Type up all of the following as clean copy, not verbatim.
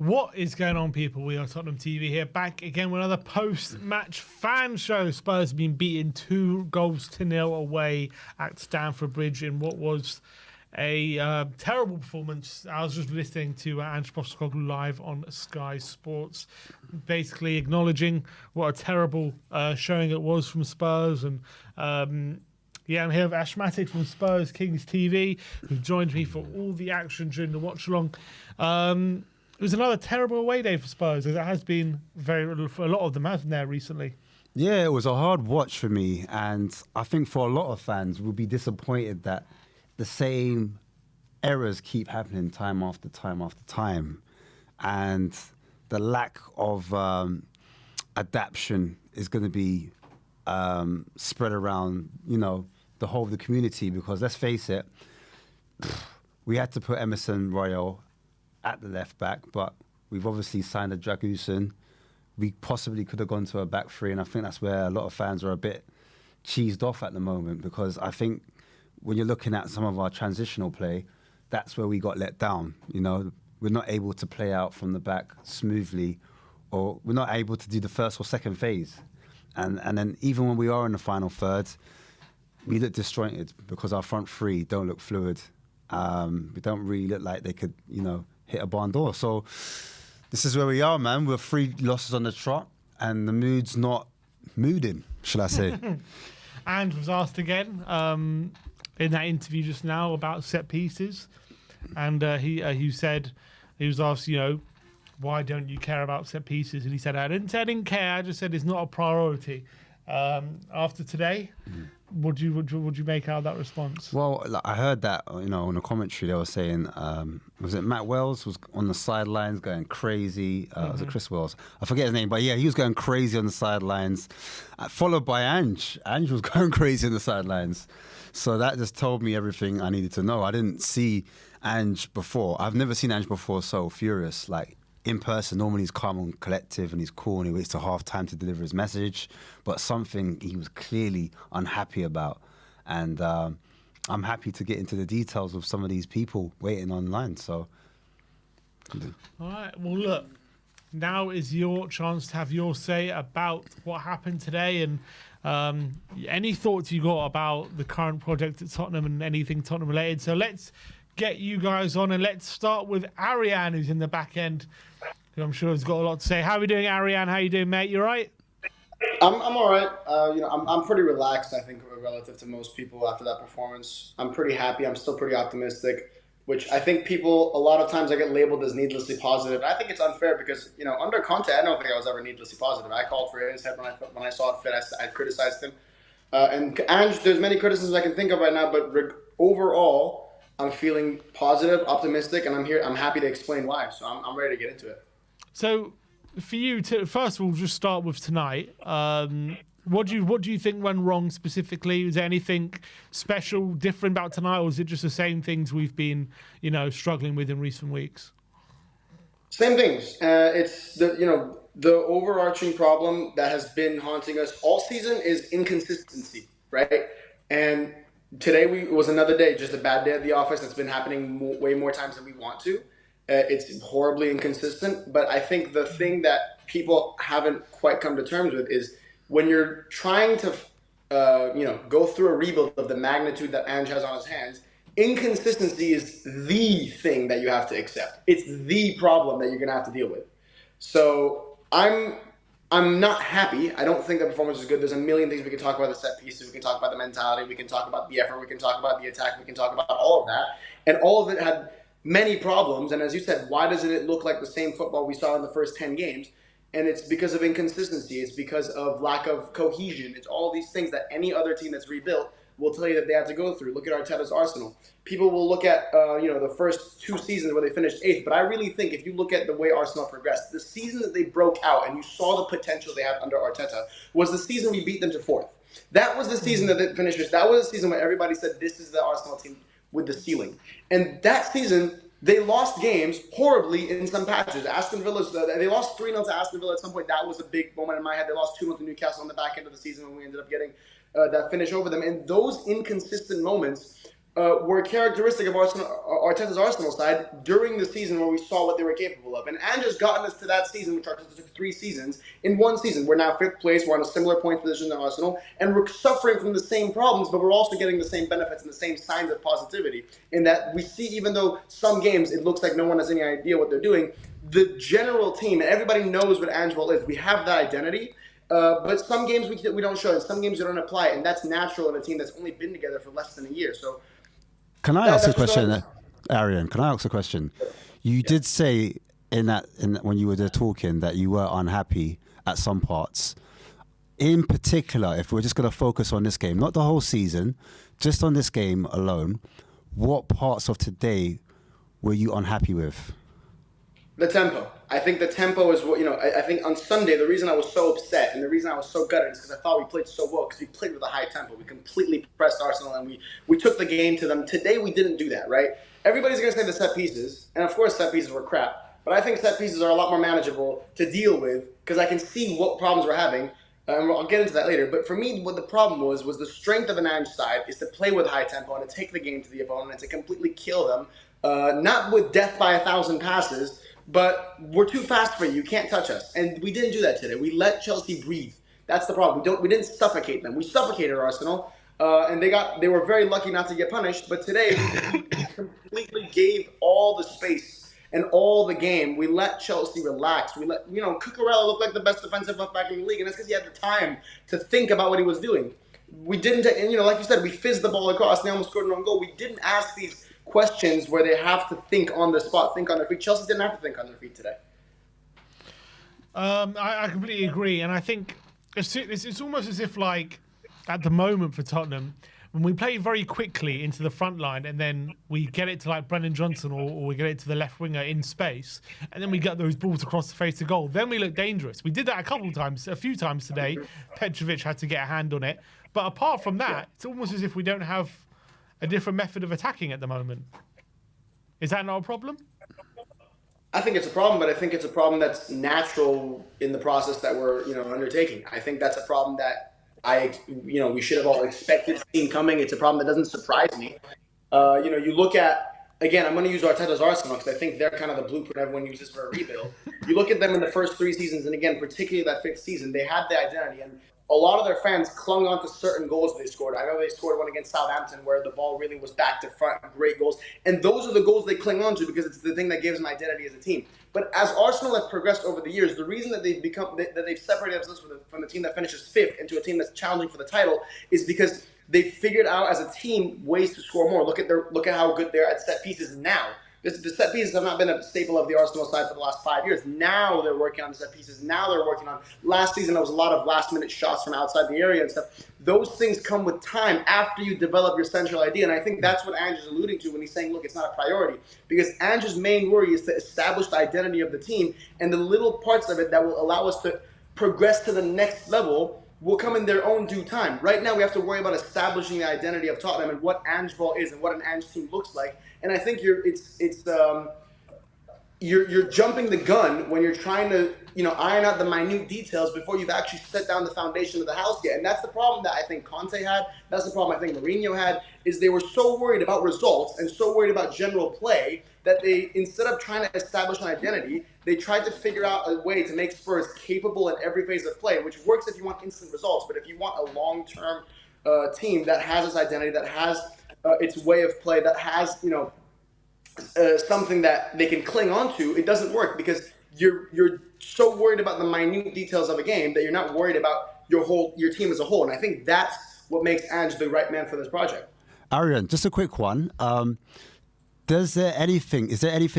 What is going on, people? We are Tottenham TV here, back again with another post-match fan show. Spurs have been beaten 2-0 away at Stamford Bridge in what was a terrible performance. I was just listening to Ange Postecoglou live on Sky Sports, basically acknowledging what a terrible showing it was from Spurs. And yeah, I'm here with Ashmatic from Spurs Kings TV, who joined me for all the action during the watch-along. It was another terrible away day for Spurs, as it has been for a lot of them, hasn't there, recently? Yeah, it was a hard watch for me, and I think for a lot of fans, we'll be disappointed that the same errors keep happening time after time after time, and the lack of adaptation is going to be spread around, the whole of the community. Because let's face it, we had to put Emerson Royal at the left back, but we've obviously signed a Dragusin. We possibly could have gone to a back three, and I think that's where a lot of fans are a bit cheesed off at the moment, because I think when you're looking at some of our transitional play, that's where we got let down. We're not able to play out from the back smoothly, or we're not able to do the first or second phase. And then even when we are in the final third, we look disjointed because our front three don't look fluid. We don't really look like they could, hit a barn door. So this is where we are, man. We're 3 losses on the trot, and the mood's not mooding, shall I say. And was asked again in that interview just now about set pieces, and he said, he was asked, why don't you care about set pieces? And he said, I didn't say I didn't care. I just said it's not a priority. After today, would you make out of that response? Well, I heard that, on the commentary they were saying, was it Matt Wells was on the sidelines going crazy? Was it Chris Wells? I forget his name, but yeah, he was going crazy on the sidelines, followed by Ange. Ange was going crazy on the sidelines. So that just told me everything I needed to know. I didn't see Ange before. I've never seen Ange before so furious, like in person. Normally he's calm and collective and he's cool and he waits till half time to deliver his message, but something he was clearly unhappy about. And I'm happy to get into the details of some of these people waiting online. So, all right, well, look, now is your chance to have your say about what happened today, and any thoughts you got about the current project at Tottenham and anything Tottenham related. So let's get you guys on, and let's start with Arian, who's in the back end, who I'm sure has got a lot to say. How are we doing, Arian? How you doing, mate? You all right? I'm all right. I'm pretty relaxed, I think, relative to most people after that performance. I'm pretty happy. I'm still pretty optimistic, which I think people, a lot of times I get labeled as needlessly positive. I think it's unfair because, under Conte, I don't think I was ever needlessly positive. I called for his head when I saw it fit. I criticized him. And Ange, there's many criticisms I can think of right now, but overall, I'm feeling positive, optimistic, and I'm happy to explain why. So I'm ready to get into it. So for you, first of all, just start with tonight. What do you think went wrong specifically? Was there anything special, different about tonight, or is it just the same things we've been, struggling with in recent weeks? Same things. It's the overarching problem that has been haunting us all season is inconsistency, right? And today was another day, just a bad day at the office. That's been happening way more times than we want to. It's horribly inconsistent. But I think the thing that people haven't quite come to terms with is when you're trying to, go through a rebuild of the magnitude that Ange has on his hands, inconsistency is the thing that you have to accept. It's the problem that you're going to have to deal with. So I'm not happy. I don't think the performance is good. There's a million things we can talk about: the set pieces, we can talk about the mentality, we can talk about the effort, we can talk about the attack, we can talk about all of that. And all of it had many problems. And as you said, why doesn't it look like the same football we saw in the first 10 games? And it's because of inconsistency. It's because of lack of cohesion. It's all these things that any other team that's rebuilt will tell you that they have to go through. Look at Arteta's Arsenal. People will look at the first 2 seasons where they finished 8th, but I really think if you look at the way Arsenal progressed, the season that they broke out and you saw the potential they had under Arteta was the season we beat them to 4th. That was the season that they finished. That was the season where everybody said this is the Arsenal team with the ceiling. And that season, they lost games horribly in some patches. Aston Villa, they lost 3-0 to Aston Villa at some point. That was a big moment in my head. They lost 2-0 to Newcastle on the back end of the season when we ended up getting that finish over them. And those inconsistent moments were characteristic of Arteta's Arsenal side during the season where we saw what they were capable of. And Ange's gotten us to that season, which Arteta took 3 seasons. In one season, we're now 5th place. We're on a similar point position to Arsenal. And we're suffering from the same problems, but we're also getting the same benefits and the same signs of positivity in that we see, even though some games it looks like no one has any idea what they're doing, the general team, and everybody knows what Ange is. We have that identity. But some games we don't show it. Some games we don't apply it. And that's natural in a team that's only been together for less than a year. So can I ask a question, Arian? Can I ask a question? You did say when you were there talking that you were unhappy at some parts. In particular, if we're just going to focus on this game, not the whole season, just on this game alone, what parts of today were you unhappy with? The tempo. I think the tempo is what, I think on Sunday, the reason I was so upset and the reason I was so gutted is because I thought we played so well because we played with a high tempo. We completely pressed Arsenal and we took the game to them. Today, we didn't do that, right? Everybody's going to say the set pieces, and of course set pieces were crap, but I think set pieces are a lot more manageable to deal with because I can see what problems we're having, and I'll get into that later. But for me, what the problem was the strength of an Ange side is to play with high tempo and to take the game to the opponent and to completely kill them, not with death by 1,000 passes, but we're too fast for you. You can't touch us. And we didn't do that today. We let Chelsea breathe. That's the problem. We didn't suffocate them. We suffocated Arsenal, and they were very lucky not to get punished. But today, we completely gave all the space and all the game. We let Chelsea relax. We let Cucurella look like the best defensive left back in the league, and that's because he had the time to think about what he was doing. We didn't, and like you said, we fizzed the ball across. They almost scored an own goal. We didn't ask these questions where they have to think on the spot, think on their feet. Chelsea didn't have to think on their feet today. I completely agree, and I think it's almost as if, like, at the moment for Tottenham, when we play very quickly into the front line and then we get it to like Brennan Johnson or we get it to the left winger in space and then we get those balls across the face of goal, then we look dangerous. We did that a few times today. Petrovic had to get a hand on it. But apart from that, it's almost as if we don't have a different method of attacking at the moment. Is that not a problem? I think it's a problem, but I think it's a problem that's natural in the process that we're undertaking. I think that's a problem that we should have all expected seeing coming. It's a problem that doesn't surprise me. You look at, again, I'm going to use Arteta's Arsenal because I think they're kind of the blueprint everyone uses for a rebuild. You look at them in the first 3 seasons, and again, particularly that 5th season, they had the identity, and a lot of their fans clung on to certain goals they scored. I know they scored one against Southampton where the ball really was back to front, great goals. And those are the goals they cling on to because it's the thing that gives them identity as a team. But as Arsenal has progressed over the years, the reason that they've separated themselves from the team that finishes 5th into a team that's challenging for the title is because they figured out as a team ways to score more. Look at how good they're at set pieces now. The set pieces have not been a staple of the Arsenal side for the last 5 years. Now they're working on the set pieces. Now they're working on. Last season, there was a lot of last-minute shots from outside the area and stuff. Those things come with time after you develop your central idea. And I think that's what Ange is alluding to when he's saying, look, it's not a priority. Because Ange's main worry is to establish the identity of the team. And the little parts of it that will allow us to progress to the next level will come in their own due time. Right now, we have to worry about establishing the identity of Tottenham and what Ange ball is and what an Ange team looks like. And I think you're jumping the gun when you're trying to iron out the minute details before you've actually set down the foundation of the house yet. And that's the problem that I think Conte had. That's the problem I think Mourinho had. Is they were so worried about results and so worried about general play that they, instead of trying to establish an identity, they tried to figure out a way to make Spurs capable in every phase of play, which works if you want instant results. But if you want a long-term team that has its identity, that has its way of play, that has something that they can cling on to, it doesn't work because you're so worried about the minute details of a game that you're not worried about your team as a whole. And I think that's what makes Ange the right man for this project. Arian, just a quick one. Is there anything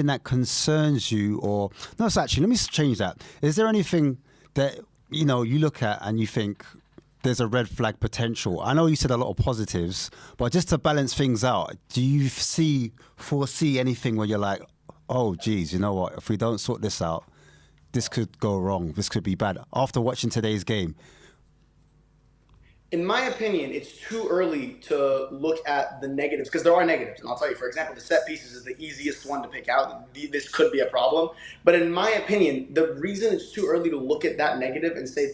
that concerns you or no? So actually, let me change that. Is there anything that you look at and you think there's a red flag potential? I know you said a lot of positives, but just to balance things out, do you foresee anything where you're like, oh, geez, you know what? If we don't sort this out, this could go wrong. This could be bad. After watching today's game. In my opinion, it's too early to look at the negatives because there are negatives. And I'll tell you, for example, the set pieces is the easiest one to pick out. This could be a problem. But in my opinion, the reason it's too early to look at that negative and say,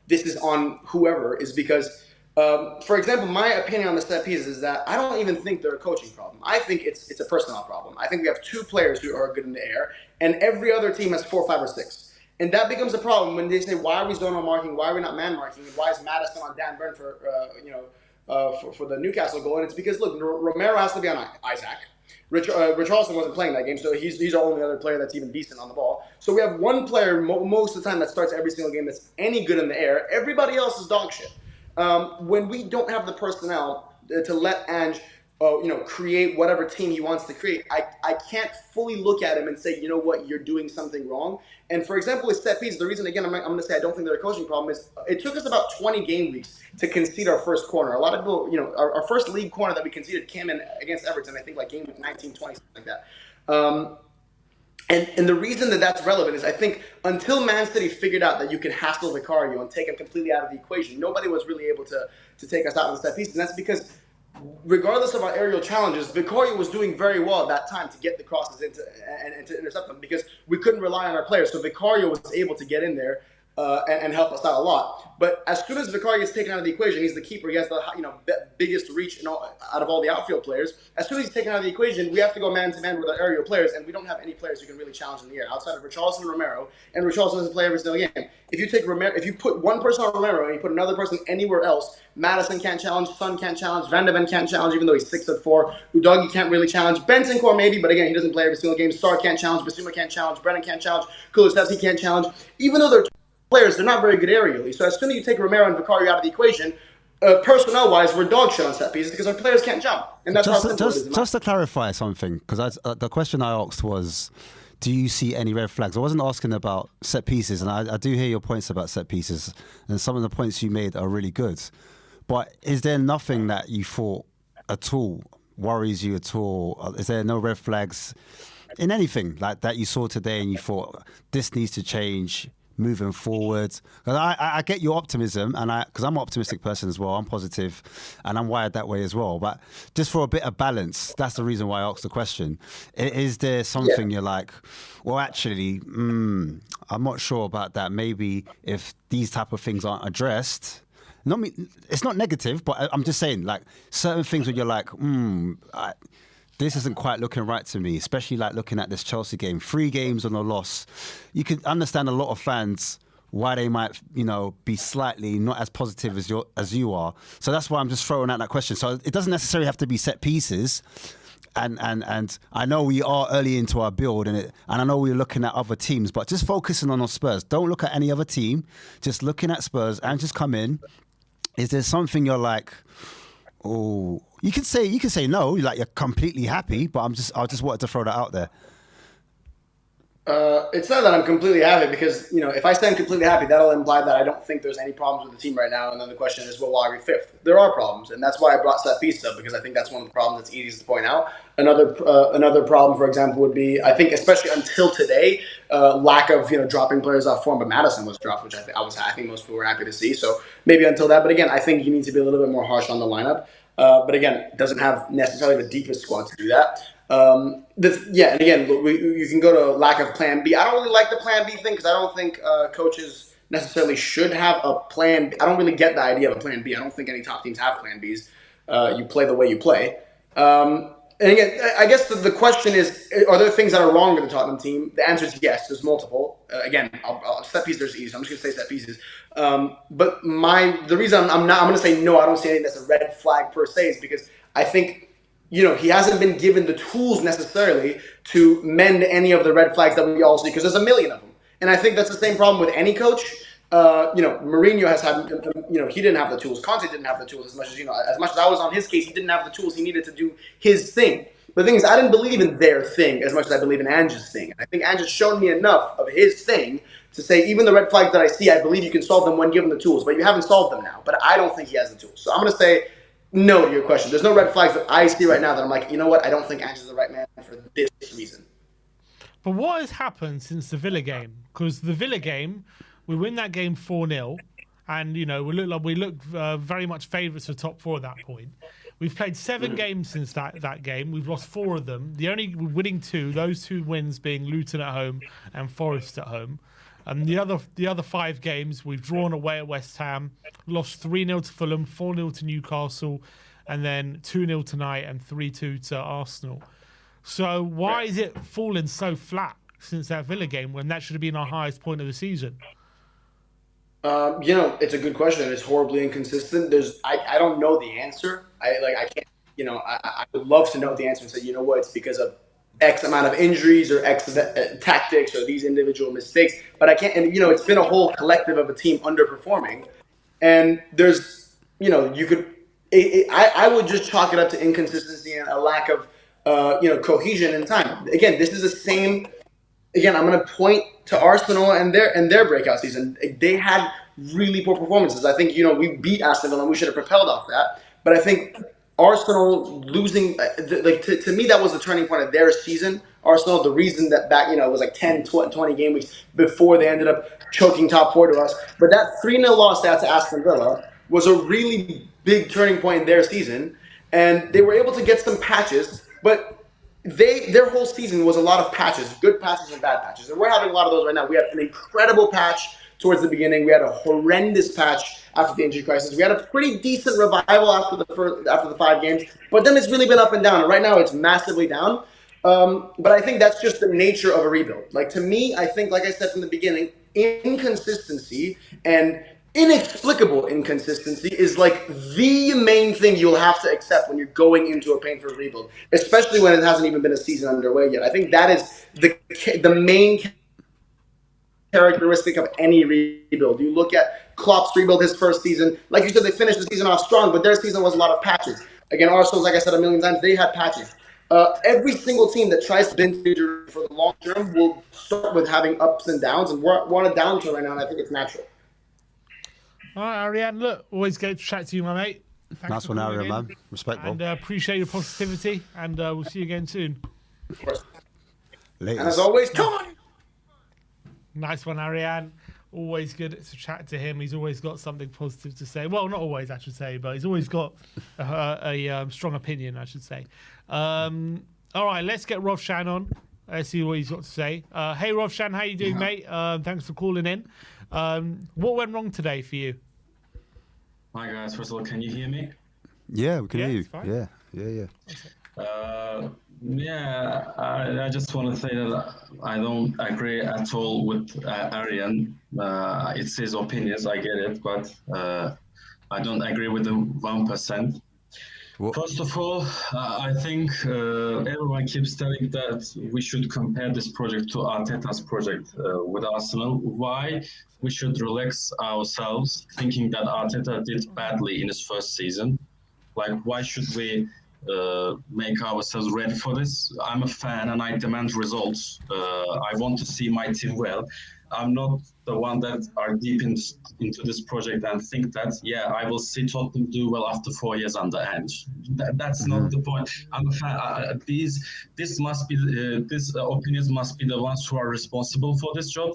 this is on whoever is because For example, my opinion on the set pieces is that I don't even think they're a coaching problem. I think it's a personnel problem. I think we have 2 players who are good in the air, and every other team has 4, 5, or 6. And that becomes a problem when they say, why are we zonal marking? Why are we not man marking? Why is Madison on Dan Burn for the Newcastle goal? And it's because, look, Romero has to be on Isaac. Richarlison wasn't playing that game, so he's our only other player that's even decent on the ball. So we have one player most of the time that starts every single game that's any good in the air. Everybody else is dog shit. When we don't have the personnel to let Ange, create whatever team he wants to create, I can't fully look at him and say, you know what, you're doing something wrong. And for example, with set pieces, the reason, again, I'm going to say I don't think they're a coaching problem is it took us about 20 game weeks to concede our first corner. A lot of people, our first league corner that we conceded came in against Everton, I think like game week 19, 20, something like that. And the reason that that's relevant is I think until Man City figured out that you can hassle Vicario and take him completely out of the equation, nobody was really able to take us out in the set piece. And that's because regardless of our aerial challenges, Vicario was doing very well at that time to get the crosses into and to intercept them because we couldn't rely on our players. So Vicario was able to get in there and help us out a lot. But as soon as Vicario gets taken out of the equation, he's the keeper. He has the biggest reach out of all the outfield players. As soon as he's taken out of the equation, we have to go man-to-man with our aerial players, and we don't have any players who can really challenge in the air outside of Richarlison and Romero. And Richarlison doesn't play every single game. If you put one person on Romero and you put another person anywhere else, Madison can't challenge, Son can't challenge, Van de Ven can't challenge, even though he's 6'4". Udogie can't really challenge. Bentancur maybe, but again, he doesn't play every single game. Star can't challenge. Basuma can't challenge. Brennan can't challenge. Kulusevski can't challenge. Even though they're players, they're not very good aerially. So as soon as you take Romero and Vicario out of the equation, personnel-wise, we're dog shit on set pieces because our players can't jump. And that's how simple it is. Just to clarify something, because the question I asked was, do you see any red flags? I wasn't asking about set pieces, and I do hear your points about set pieces, and some of the points you made are really good. But is there nothing that you thought at all worries you at all? Is there no red flags in anything like that you saw today and you thought this needs to change moving forward? Because I get your optimism, and because I'm an optimistic person as well. I'm positive, and I'm wired that way as well. But just for a bit of balance, that's the reason why I asked the question. Is there something you're like, well, actually, I'm not sure about that. Maybe if these type of things aren't addressed, it's not negative, but I'm just saying, like, certain things where you're like, this isn't quite looking right to me, especially like looking at this Chelsea game. 3 games on a loss. You can understand a lot of fans why they might, be slightly not as positive as you are. So that's why I'm just throwing out that question. So it doesn't necessarily have to be set pieces. And I know we are early into our build, and I know we're looking at other teams, but just focusing on our Spurs. Don't look at any other team. Just looking at Spurs and just come in. Is there something you're like, oh, you can say no, like you're completely happy, but I just wanted to throw that out there. It's not that I'm completely happy because, if I say I'm completely happy, that'll imply that I don't think there's any problems with the team right now. And then the question is, well, why are we 5th? There are problems. And that's why I brought set pieces up, because I think that's one of the problems that's easiest to point out. Another problem, for example, would be, I think, especially until today, lack of, dropping players off form. But Madison was dropped, which I think most people were happy to see. So maybe until that. But again, I think you need to be a little bit more harsh on the lineup. But again, it doesn't have necessarily the deepest squad to do that. And again, you can go to lack of plan B. I don't really like the plan B thing because I don't think coaches necessarily should have a plan B. I don't really get the idea of a plan B. I don't think any top teams have plan Bs. You play the way you play. And again, I guess the question is, are there things that are wrong with the Tottenham team? The answer is yes. There's multiple. Again, set pieces are easy. I'm just going to say set pieces. But the reason I'm going to say no, I don't see anything that's a red flag per se, is because I think, he hasn't been given the tools necessarily to mend any of the red flags that we all see, because there's a million of them. And I think that's the same problem with any coach. Mourinho has had, he didn't have the tools. Conte didn't have the tools as much as I was on his case, he didn't have the tools he needed to do his thing. But the thing is, I didn't believe in their thing as much as I believe in Ange's thing. I think Ange has shown me enough of his thing to say, even the red flags that I see, I believe you can solve them when given the tools. But you haven't solved them now. But I don't think he has the tools. So I'm going to say no to your question. There's no red flags that I see right now that I'm like, you know what? I don't think Ange is the right man for this reason. But what has happened since the Villa game? Because the Villa game, we win that game 4-0, and we look very much favourites for top 4 at that point. We've played 7 games since that game. We've lost 4 of them. The only winning 2, those 2 wins being Luton at home and Forest at home. And the other 5 games, we've drawn away at West Ham, lost 3-0 to Fulham, 4-0 to Newcastle, and then 2-0 tonight and 3-2 to Arsenal. So why is it falling so flat since that Villa game when that should have been our highest point of the season? It's a good question. It's horribly inconsistent. I don't know the answer. I can't. I would love to know the answer and say, you know what, it's because of X amount of injuries or X tactics or these individual mistakes. But I can't. And it's been a whole collective of a team underperforming, and there's, you could. I would just chalk it up to inconsistency and a lack of, cohesion in time. Again, this is the same. Again, I'm going to point to Arsenal and their breakout season. They had really poor performances. I think we beat Aston Villa and we should have propelled off that. But I think Arsenal losing, to me, that was the turning point of their season. Arsenal, the reason that back, it was like 10, 20 game weeks before they ended up choking top 4 to us. But that 3-0 loss out to Aston Villa was a really big turning point in their season, and they were able to get some patches, but their whole season was a lot of patches, good patches and bad patches, and we're having a lot of those right now. We had an incredible patch towards the beginning. We had a horrendous patch after the injury crisis. We had a pretty decent revival after the 5 games, but then it's really been up and down. And right now, it's massively down. But I think that's just the nature of a rebuild. Like, to me, I think, like I said from the beginning, inconsistency and inexplicable inconsistency is like the main thing you'll have to accept when you're going into a painful rebuild, especially when it hasn't even been a season underway yet. I think that is the main characteristic of any rebuild. You look at Klopp's rebuild his first season. Like you said, they finished the season off strong, but their season was a lot of patches. Again, Arsenal, like I said a million times, they had patches. Every single team that tries to bend for the long term will start with having ups and downs, and we're on a downturn right now, and I think it's natural. All right, Arian, look, always great to chat to you, my mate. Thanks nice one, Arian, man. Respectful. And appreciate your positivity, and we'll see you again soon. Of course. Latest. And as always, come on! Nice one, Arian. Always good to chat to him. He's always got something positive to say. Well, not always, I should say, but he's always got a strong opinion, I should say. All right, let's get Rovshan on. Let's see what he's got to say. Hey, Rovshan, how you doing, mate? Thanks for calling in. What went wrong today for you? Hi, guys. First of all, can you hear me? Yeah, we can hear you. It's fine. Yeah. I just want to say that I don't agree at all with Arian. It's his opinions, I get it, but I don't agree with the 1%. What? First of all, I think everyone keeps telling that we should compare this project to Arteta's project with Arsenal. Why? We should relax ourselves, thinking that Arteta did badly in his first season. Like, why should we make ourselves ready for this? I'm a fan and I demand results. I want to see my team well. I'm not the one that are deep into this project and think that, I will see Tottenham do well after 4 years under Ange. That's not the point. I'm a fan. These opinions must be the ones who are responsible for this job.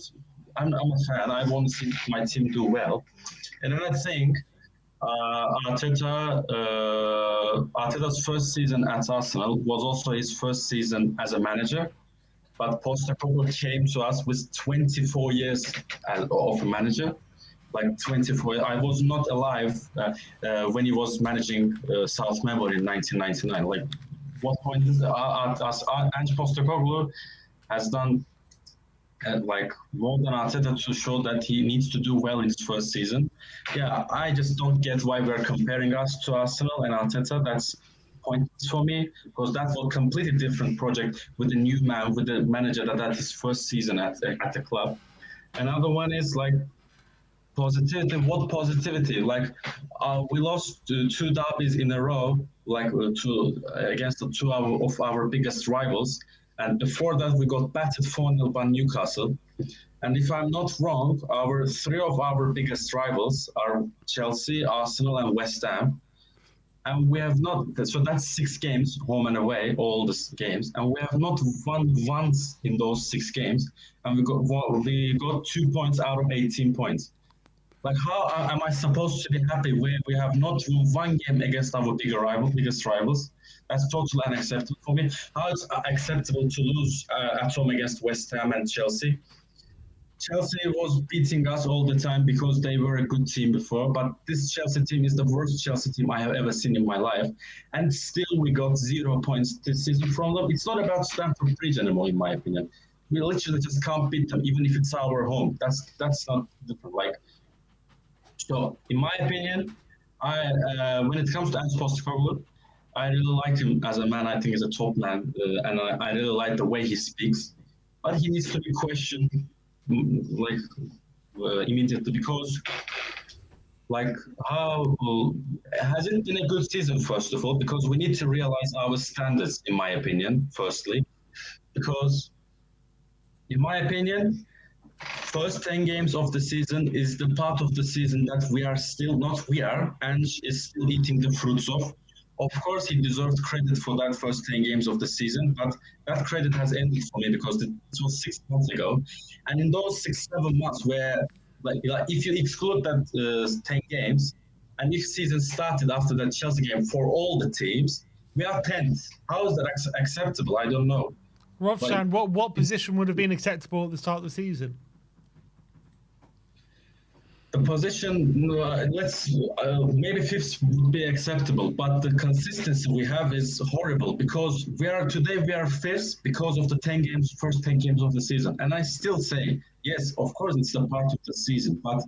I'm a fan. I want to see my team do well. And then I think Arteta's first season at Arsenal was also his first season as a manager. But Postecoglou came to us with 24 years of a manager, like 24. I was not alive when he was managing South Melbourne in 1999. Like, what point is Ange Postecoglou has done more than Arteta to show that he needs to do well in his first season. I just don't get why we're comparing us to Arsenal and Arteta. That's points for me, because that's a completely different project with a new man, with a manager that had his first season at the club. Another one is like positivity. What positivity? Like we lost 2 derbies in a row, like against two of our biggest rivals, and before that we got battered 4-0 by Newcastle. And if I'm not wrong, 3 of our biggest rivals are Chelsea, Arsenal, and West Ham. And we have not, so that's 6 games, home and away, all the games. And we have not won once in those 6 games. And we got 2 points out of 18 points. Like, how am I supposed to be happy where we have not won 1 game against our biggest rivals? That's totally unacceptable for me. How it's acceptable to lose at home against West Ham and Chelsea? Chelsea was beating us all the time because they were a good team before, but this Chelsea team is the worst Chelsea team I have ever seen in my life, and still we got 0 points this season from them. It's not about Stamford Bridge anymore, in my opinion. We literally just can't beat them, even if it's our home. That's not different. Like, so in my opinion, when it comes to Ange Postecoglou, I really like him as a man. I think he's a top man, and I really like the way he speaks. But he needs to be questioned, like immediately, because like how has it been a good season? First of all, because we need to realize our standards, in my opinion. Firstly, because in my opinion, first 10 games of the season is the part of the season that we are still not we are and is still eating the fruits of. Of course, he deserved credit for that first 10 games of the season, but that credit has ended for me because it was 6 months ago. And in those 6, 7 months where, like if you exclude that 10 games, and if season started after that Chelsea game for all the teams, we are 10th. How is that acceptable? I don't know. Rovshan, what position would have been acceptable at the start of the season? The position, let's maybe fifth would be acceptable, but the consistency we have is horrible because we are fifth because of the first 10 games of the season. And I still say, yes, of course, it's a part of the season, but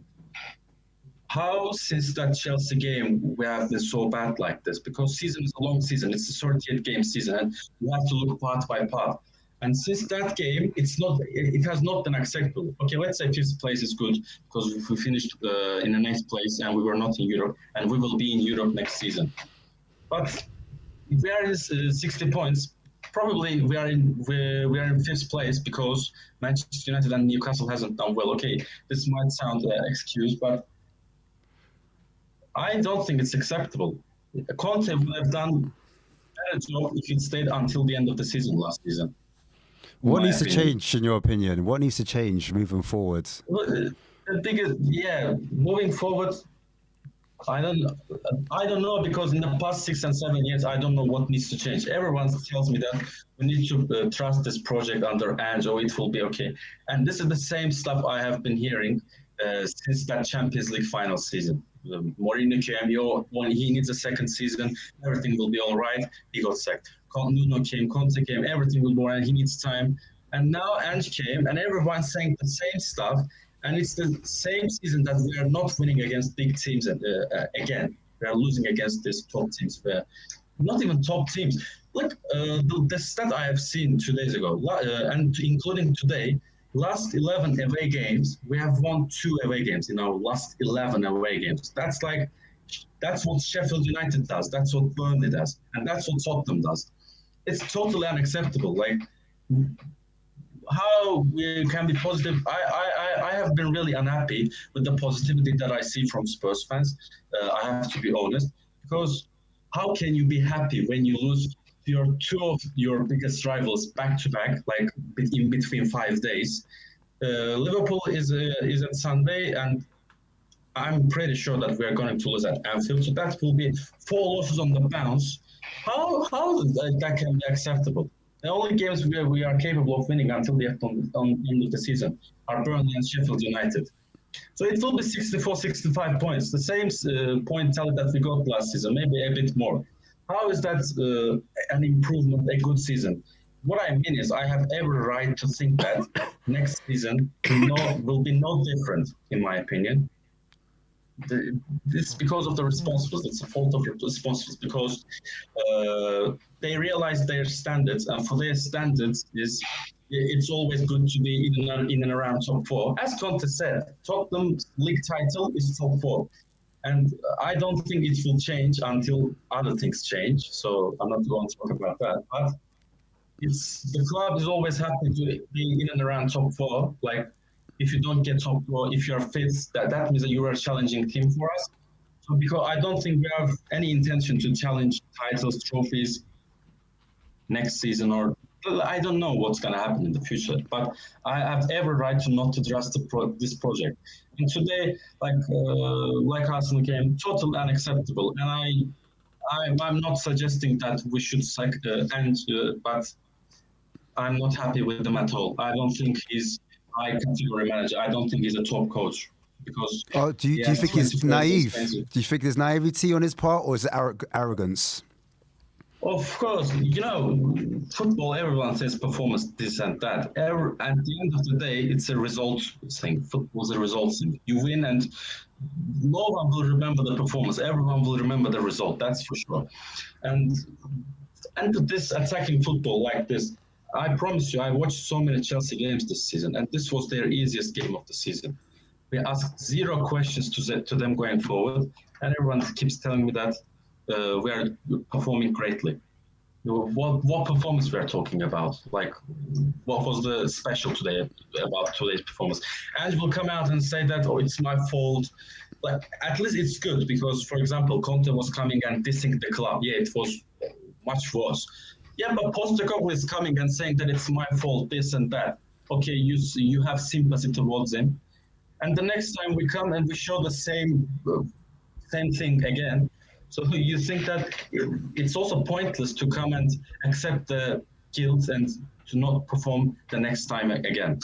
how since that Chelsea game we have been so bad like this? Because season is a long season, it's a 38-game season, and you have to look part by part. And since that game, it has not been acceptable. Okay, let's say fifth place is good because we finished in the next place and we were not in Europe, and we will be in Europe next season. But if we are in 60 points, probably we are in fifth place because Manchester United and Newcastle hasn't done well. Okay, this might sound excuse, but I don't think it's acceptable. Conte would have done a better job if he stayed until the end of the season last season. What needs to change, in your opinion? What needs to change moving forward? Well, the biggest, moving forward, I don't know because in the past 6 and 7 years, I don't know what needs to change. Everyone tells me that we need to trust this project under Ange, or it will be okay. And this is the same stuff I have been hearing since that Champions League final season. Mourinho came, when he needs a second season, everything will be all right. He got sacked. Nuno came, Conte came, everything will be all right. He needs time. And now Ange came, and everyone's saying the same stuff. And it's the same season that we are not winning against big teams again. We are losing against these top teams. Not even top teams. Look, the stat I have seen 2 days ago, and including today, last 11 away games, we have won 2 away games in our last 11 away games. That's what Sheffield United does. That's what Burnley does. And that's what Tottenham does. It's totally unacceptable. Like, how we can be positive. I have been really unhappy with the positivity that I see from Spurs fans. I have to be honest. Because how can you be happy when you lose two of your biggest rivals back to back, like in between 5 days? Liverpool is at Sunday, and I'm pretty sure that we are going to lose at Anfield. So that will be 4 losses on the bounce. How that can be acceptable? The only games where we are capable of winning until the end of the season are Burnley and Sheffield United. So it will be 64, 65 points, the same point tally that we got last season, maybe a bit more. How is that an improvement, a good season? What I mean is I have every right to think that next season will be no different, in my opinion. It's because of the responsibles. It's the fault of the responsibles because they realize their standards, and for their standards, it's always good to be in and around top 4. As Conte said, Tottenham's league title is top 4. And I don't think it will change until other things change. So I'm not going to talk about that. But the club is always happy to be in and around top 4. Like, if you don't get top 4, if you're fifth, that means that you are a challenging team for us. So because I don't think we have any intention to challenge titles, trophies next season, or I don't know what's going to happen in the future. But I have every right to not to trust this project. And today, like Arsenal game, totally unacceptable. And I'm not suggesting that we should sack but I'm not happy with him at all. I don't think he's high category manager. I don't think he's a top coach because. Do you think he's naive? Do you think there's naivety on his part, or is it arrogance? Of course, football, everyone says performance, this and that. At the end of the day, it's a result thing. Football's a result thing. You win and no one will remember the performance. Everyone will remember the result, that's for sure. And this attacking football like this, I promise you, I watched so many Chelsea games this season, and this was their easiest game of the season. We asked 0 questions to them going forward, and everyone keeps telling me that we are performing greatly. What performance we are talking about? Like, what was the special today about today's performance? And will come out and say that, oh, it's my fault. Like, at least it's good because, for example, Conte was coming and dissing the club. Yeah, it was much worse. Yeah, but Postecoglou is coming and saying that it's my fault, this and that. Okay, you have sympathy towards him. And the next time we come and we show the same thing again. So you think that it's also pointless to come and accept the guilt and to not perform the next time again.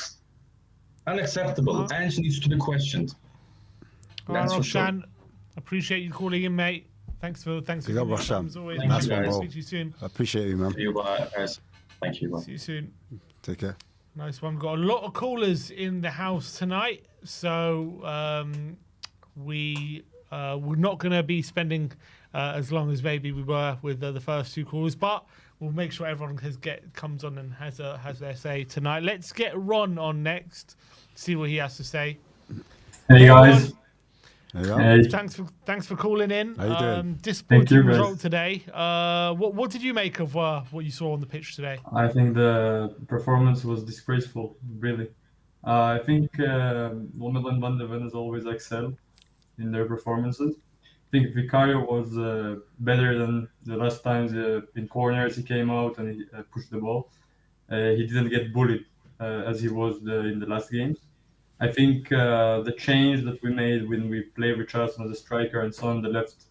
Unacceptable. And needs to be questioned. That's for sure. Rovshan, appreciate you calling in, mate. Thanks for Rovshan. as always. Nice one, bro. Speak to you soon. I appreciate you, man. See you, guys. Thank you, bro. See you soon. Take care. Nice one. We've got a lot of callers in the house tonight, so we're not going to be spending as long as maybe we were with the first 2 callers, but we'll make sure everyone comes on and has their say tonight. Let's get Ron on next, see what he has to say. Hey guys. Hey. Thanks for calling in. How you doing? Disappointing result today. What did you make of what you saw on the pitch today? I think the performance was disgraceful, really. I think Wonderland and Van de Ven has always excelled in their performances. I think Vicario was better than the last times in corners he came out and he pushed the ball. He didn't get bullied as he was in the last games. I think the change that we made when we play Richarlison as a striker and Son on the left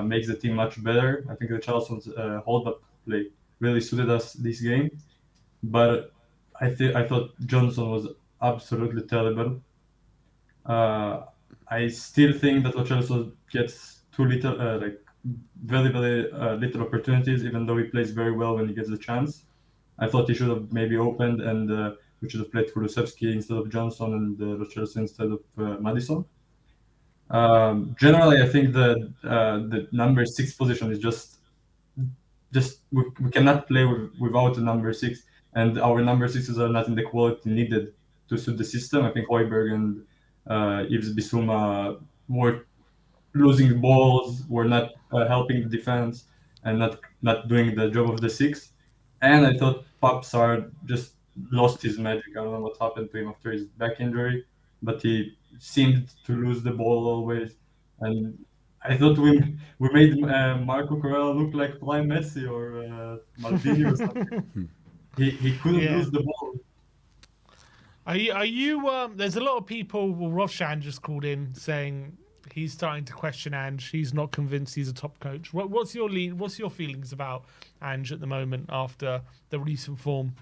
makes the team much better. I think Richarlison's hold-up play really suited us this game. But I thought Johnson was absolutely terrible. I still think that Richarlison gets too little, very, very little opportunities, even though he plays very well when he gets the chance. I thought he should have maybe opened and we should have played Kulusevski instead of Johnson and Richarlison instead of Maddison. Generally, I think the number 6 position is just we cannot play without a number 6, and our number 6s are not in the quality needed to suit the system. I think Højbjerg and Yves Bissouma were losing balls, were not helping the defense, and not doing the job of the 6. And I thought Pape Sarr just lost his magic. I don't know what happened to him after his back injury, but he seemed to lose the ball always. And I thought we made Marco Corella look like prime Messi or Maldini or something. He couldn't lose the ball. Are you? There's a lot of people. Well, Rovshan just called in saying he's starting to question Ange. He's not convinced he's a top coach. What's your feelings about Ange at the moment after the recent form?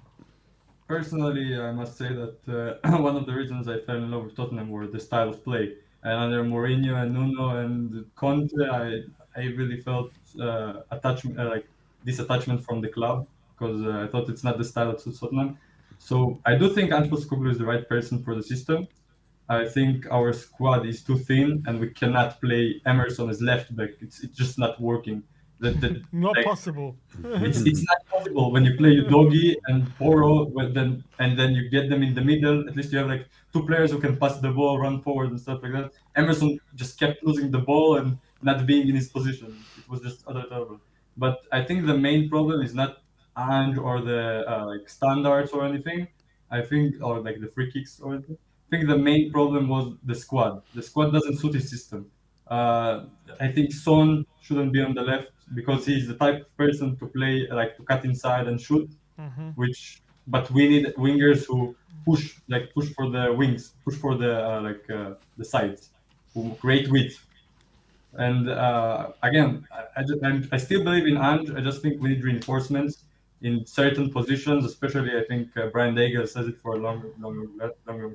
Personally, I must say that one of the reasons I fell in love with Tottenham were the style of play. And under Mourinho and Nuno and Conte, I really felt disattachment from the club because I thought it's not the style that suits Tottenham. So I do think Ange Postecoglou is the right person for the system. I think our squad is too thin and we cannot play Emerson as left back. It's just not working. Not possible. It's not possible when you play Udogie and Porro, and then you get them in the middle. At least you have 2 players who can pass the ball, run forward, and stuff like that. Emerson just kept losing the ball and not being in his position. It was just utter terrible. But I think the main problem is not Ange or the standards or anything. I think or the free kicks or anything. I think the main problem was the squad. The squad doesn't suit his system. I think Son shouldn't be on the left because he's the type of person to play to cut inside and shoot. But we need wingers who push for the wings, push for the sides, who create width. And again, I still believe in Ange. I just think we need reinforcements. in certain positions, especially I think Brian Daigle says it for a long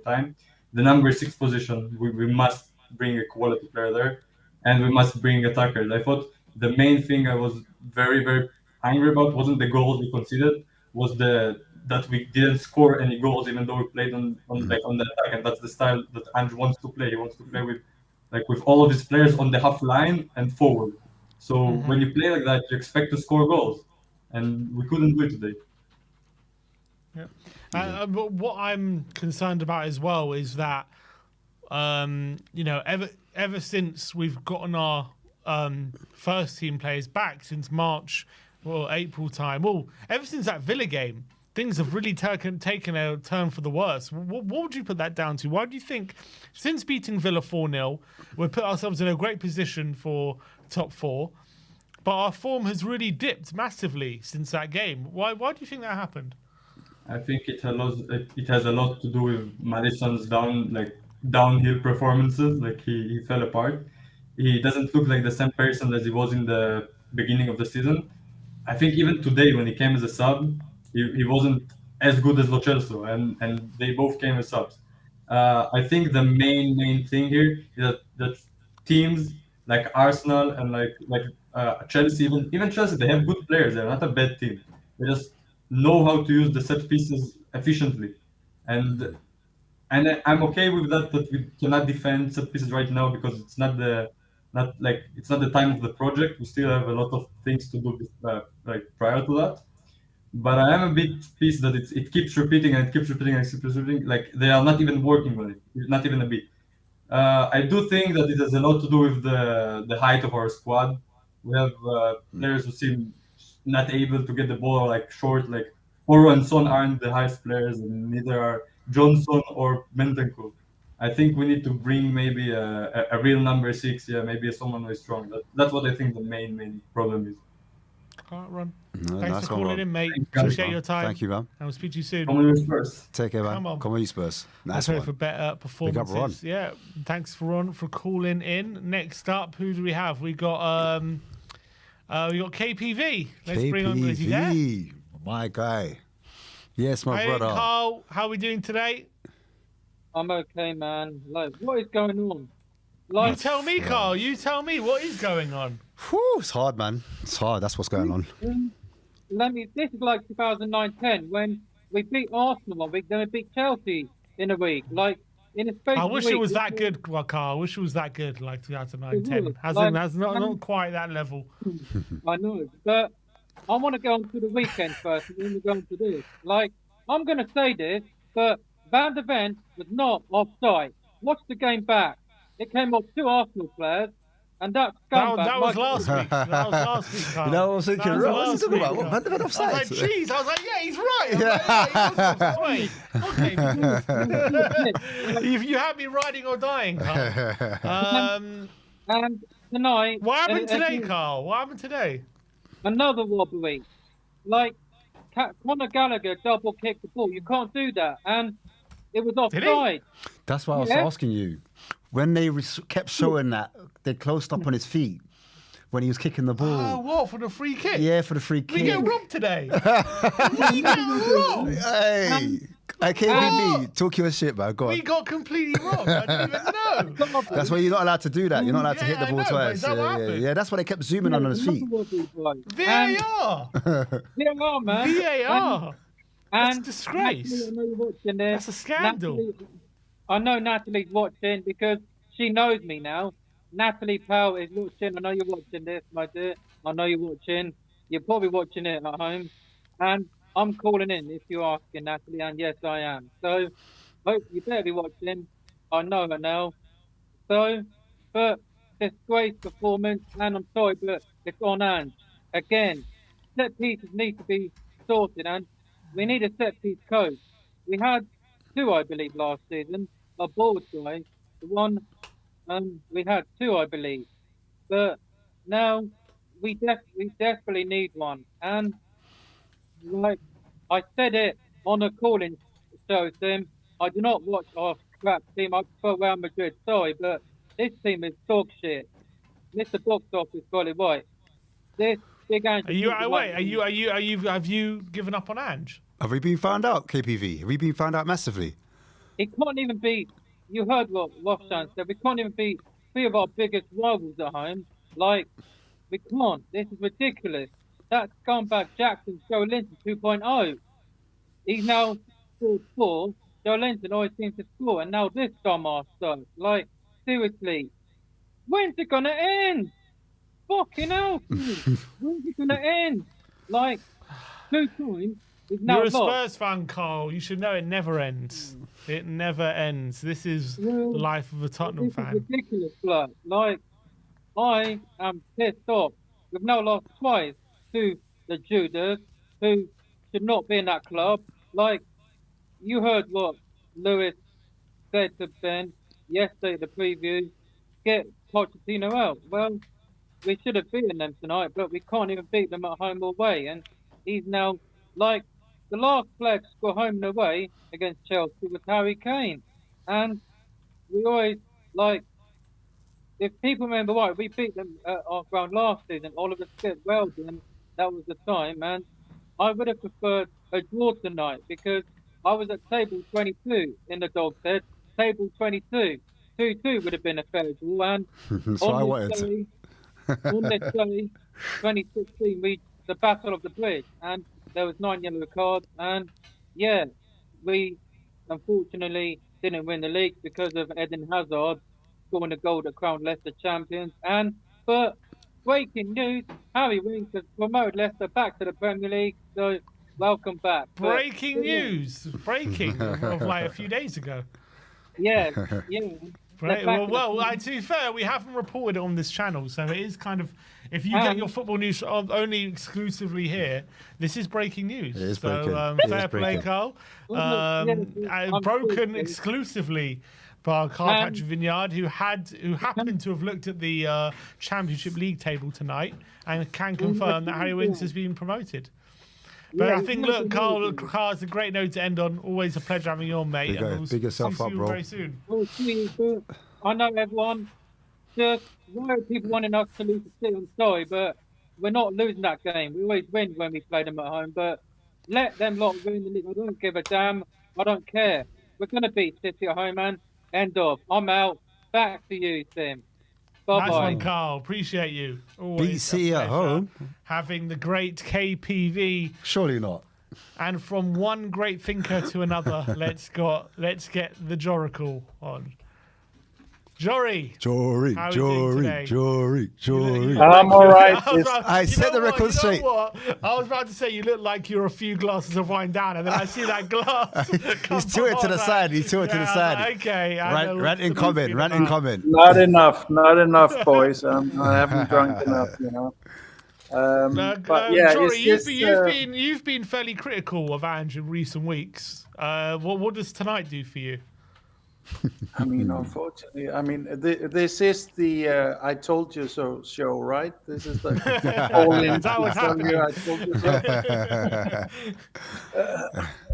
time. The number 6 position, we must bring a quality player there, and we must bring attackers. I thought the main thing I was very angry about wasn't the goals we conceded, was that we didn't score any goals even though we played on the attack, and that's the style that Andrew wants to play. He wants to play with all of his players on the half line and forward. So when you play like that, you expect to score goals, and we couldn't do it today. Yeah. But what I'm concerned about as well is that, ever since we've gotten our first team players back since March or April time, ever since that Villa game, things have really taken a turn for the worse. What would you put that down to? Why do you think, since beating Villa 4-0, we've put ourselves in a great position for top 4, but our form has really dipped massively since that game? Why do you think that happened? I think it has a lot to do with Madison's downhill performances. Like he fell apart. He doesn't look like the same person as he was in the beginning of the season. I think even today when he came as a sub, he wasn't as good as Lo Celso, and they both came as subs. I think the main thing here is that teams like Arsenal and Chelsea, even Chelsea, they have good players. They're not a bad team. They just know how to use the set pieces efficiently, and I'm okay with that. That we cannot defend set pieces right now because it's not the time of the project. We still have a lot of things to do prior to that. But I am a bit pissed that it keeps repeating and it keeps repeating and it keeps repeating. Like they are not even working on it, not even a bit. I do think that it has a lot to do with the height of our squad. We have players who seem not able to get the ball short. Like Oro and Son aren't the highest players, and neither are Johnson or Bentancur. I think we need to bring maybe a real number 6. Yeah, maybe someone who is strong. That's what I think the main problem is. Can't run. No, Thanks nice for one, calling Rob. in, mate. Thank you, Appreciate man. your time. Thank you, man. And we'll speak to you soon. Come on, you first. Take care, man. Come on. Come on, you Spurs. Nice Let's hope one. for better performances. Yeah. Thanks for Ron for calling in. Next up, who do we have? We got KPV. Let's bring on. Is he there? KPV, my guy. Yes, my Hey, brother. Carl, how are we doing today? I'm okay, man. Like, what is going on? You Like, tell me, Carl. You tell me what is going on. Whew, it's hard, man. It's hard. That's what's going on. this is like 2009-10 when we beat Arsenal and we're going to beat Chelsea in a week. Like, in a space I of a wish week, it was that good, well, Carl. I wish it was that good, like 2009-10. That's not quite that level. I know, but I want to go on to the weekend first and then we'll go on to this. Like, I'm going to say this, but Van der Ven was not offside. Watch the game back. It came off 2 Arsenal players, and that scumbag... That was last week. That was last week, Carl. You know what I was thinking? That was What's he last talking week, about? What, Carl. Van der Ven I was offside? like, jeez. I was like, yeah, he's right. Okay. You had me riding or dying, Carl. And tonight... What happened today, Carl? What happened today? Another robbery. Like, Conor Gallagher double kicked the ball. You can't do that. And it was offside. That's why I was asking you. When they kept showing that, they closed up on his feet when he was kicking the ball. Oh, what? For the free kick? Yeah, for the free kick. We get robbed today. We get robbed. Hey, KBB, talk your shit, man. Go on. We got completely robbed. I didn't even know. That's why you're not allowed to do that. You're not allowed to hit the I ball know, but twice. is that what happened? Yeah, that's why they kept zooming on his feet. VAR. VAR, man. VAR. That's a And disgrace. Natalie, I know you're watching this. That's a scandal. Natalie, I know Natalie's watching because she knows me now. Natalie Powell is watching. I know you're watching this, my dear. I know you're watching. You're probably watching it at home. And I'm calling in if you're asking, Natalie, and yes, I am. So, hope you better be watching. I know her now. So, but disgraced performance, and I'm sorry, but it's on hand. Again, set pieces need to be sorted, and we need a set piece coach. We had 2, I believe, last season. A ball guy. The one we had 2, I believe. But now we desperately need one. And like I said it on a calling show, Tim, I do not watch our crap team. I prefer Real Madrid. Sorry, but this team is dog shit. Mr. Box Office got it right. This Big Ange. Are you? Have you given up on Ange? Have we been found out, KPV? Have we been found out massively? He can't even beat. You heard what Rovshan said. We can't even beat three of our biggest rivals at home. Like, we can't. This is ridiculous. That scumbag Jackson, Joe Linton 2.0. He's now scored 4. Joe Linton always seems to score, and now this dumbass stuff. Like, seriously, when's it gonna end? Fucking hell, dude. When's it gonna end? Like, 2 times. He's now You're a lost. Spurs fan, Carl. You should know it never ends. It never ends. This is the Well, life of a Tottenham This is fan. ridiculous, blood. Like, I am pissed off. We've now lost twice to the Judas, who should not be in that club. Like, you heard what Lewis said to Ben yesterday, the preview. Get Pochettino out. Well, we should have beaten them tonight, but we can't even beat them at home or away. And he's now, like, the last player to score home and away against Chelsea was Harry Kane. And we always, like, if people remember right, we beat them at our ground last season. All of us did well then. That was the time. And I would have preferred a draw tonight because I was at table 22 in the dog's head. Table 22. 2-2 would have been a fair draw. And That's what I wanted. on this day, 2016, we the Battle of the Bridge. And there was 9 yellow cards. And, yeah, we unfortunately didn't win the league because of Eden Hazard scoring a goal that crowned Leicester champions. But breaking news, Harry Winks has promoted Leicester back to the Premier League. So welcome back. Breaking news. Breaking of like a few days ago. Yeah. Right. Well, to be fair, we haven't reported it on this channel, so it is kind of. If you get your football news only exclusively here, this is breaking news. It is so, breaking. fair play, Carl. Broken exclusively by Carl Patrick Vineyard, who happened to have looked at the Championship League table tonight and can confirm that Harry Winks has been promoted. But I think, look, Carl, it's a great note to end on. Always a pleasure having you on, mate. Big yourself up, bro. Very soon. We'll see you. I know everyone. Just why are people wanting us to lose the City? I'm sorry, but we're not losing that game. We always win when we play them at home. But let them lot win the league. I don't give a damn. I don't care. We're gonna beat City at home, man. End of. I'm out. Back to you, Tim. Bye-bye. Nice one, Carl. Appreciate you. Always Beat City at home. Having the great KPV. Surely not. And from one great thinker to another, let's get the Joracle on. Jorri. Jorri. I'm all right. I set the record straight. I was about to say you look like you're a few glasses of wine down, and then I see that glass. He's tilted to the side. He's tilted to the side. Okay. Rant in comment. Not enough, boys. I haven't drunk enough, you know. But yeah, Jorri, you've been fairly critical of Ange in recent weeks. What does tonight do for you? I mean, unfortunately, this is the I told you so show, right? This is the Is that what's happening? I told you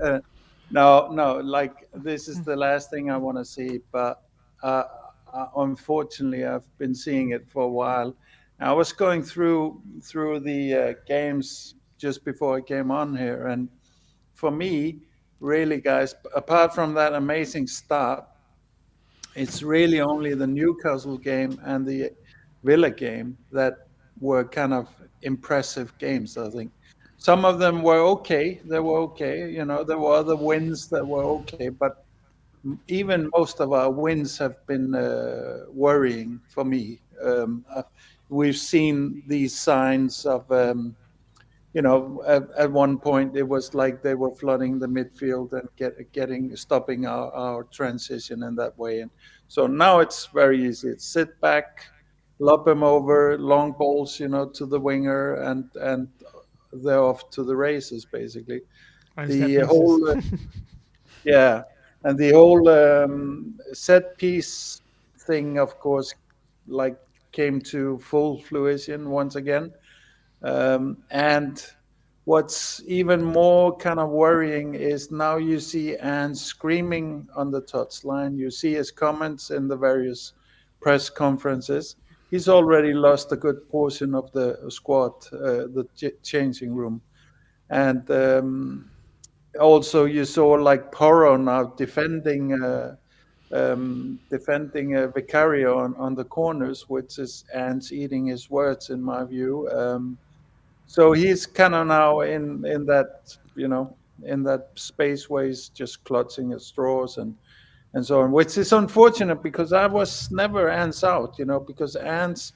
so. No, like this is the last thing I want to see, but unfortunately, I've been seeing it for a while. I was going through the games just before I came on here, and for me, really, guys, apart from that amazing start, it's really only the Newcastle game and the Villa game that were kind of impressive games, I think. Some of them were okay. They were okay. You know, there were other wins that were okay. But even most of our wins have been worrying for me. We've seen these signs of, at one point it was like they were flooding the midfield and stopping our transition in that way. And so now it's very easy. It's sit back, lob them over, long balls, to the winger, and they're off to the races basically. The whole, and the whole set piece thing, of course, came to full fruition once again. And what's even more kind of worrying is now you see Ange screaming on the touchline. You see his comments in the various press conferences. he's already lost a good portion of the squad, the changing room, and also you saw like Porro now defending Vicario on the corners, which is ants eating his words in my view. So he's kind of now in that, in that space where he's just clutching at straws and so on, which is unfortunate because I was never ants out, because ants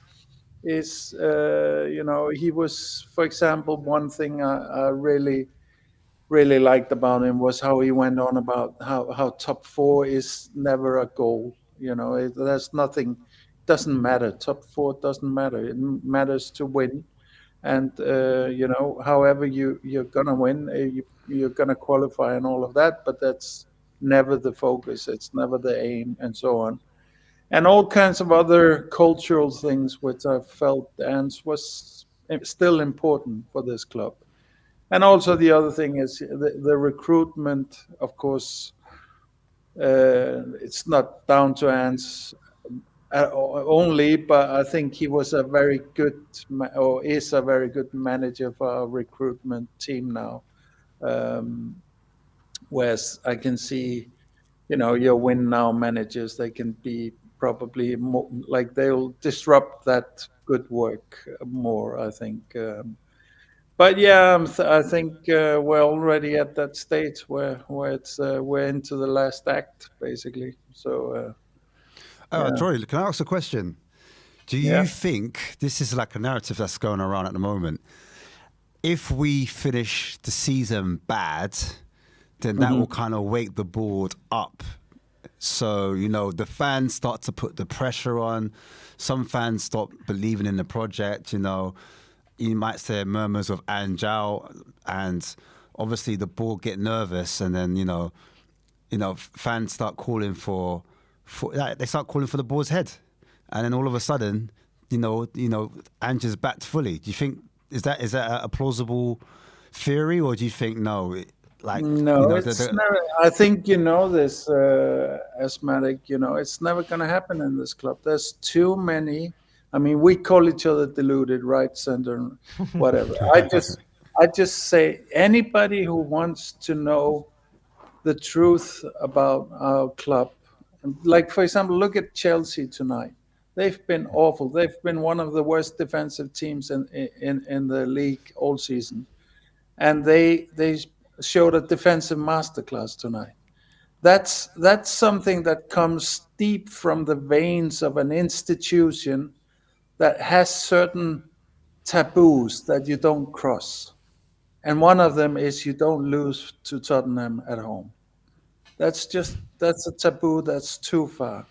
is, he was, for example, one thing I really liked about him was how he went on about how top four is never a goal. There's nothing, doesn't matter. Top four doesn't matter. It matters to win. And, however you're going to win, you're going to qualify and all of that, but that's never the focus. It's never the aim and so on. And all kinds of other cultural things, which I felt Ants was still important for this club. And also the other thing is the recruitment, of course, it's not down to Ants only, but I think he was a very good, or is a very good manager for our recruitment team now. Whereas I can see, your win now managers, they can be probably more, like they'll disrupt that good work more, I think. But yeah, I think we're already at that stage where it's we're into the last act basically. So, Jorri, can I ask a question? Do you think this is like a narrative that's going around at the moment? If we finish the season bad, then that will kind of wake the board up. So, the fans start to put the pressure on. Some fans stop believing in the project, You might say murmurs of Angel, and obviously the board get nervous, and then fans start calling for they start calling for the board's head, and then all of a sudden, Angel's backed fully. Do you think is that a plausible theory, or do you think no? No, it's never. I think this, asthmatic. It's never going to happen in this club. There's too many. I mean, we call each other deluded, right, center, whatever. I just say anybody who wants to know the truth about our club, like for example, look at Chelsea tonight. They've been awful. They've been one of the worst defensive teams in the league all season, and they showed a defensive masterclass tonight. That's something that comes deep from the veins of an institution that has certain taboos that you don't cross. And one of them is you don't lose to Tottenham at home. That's a taboo that's too far.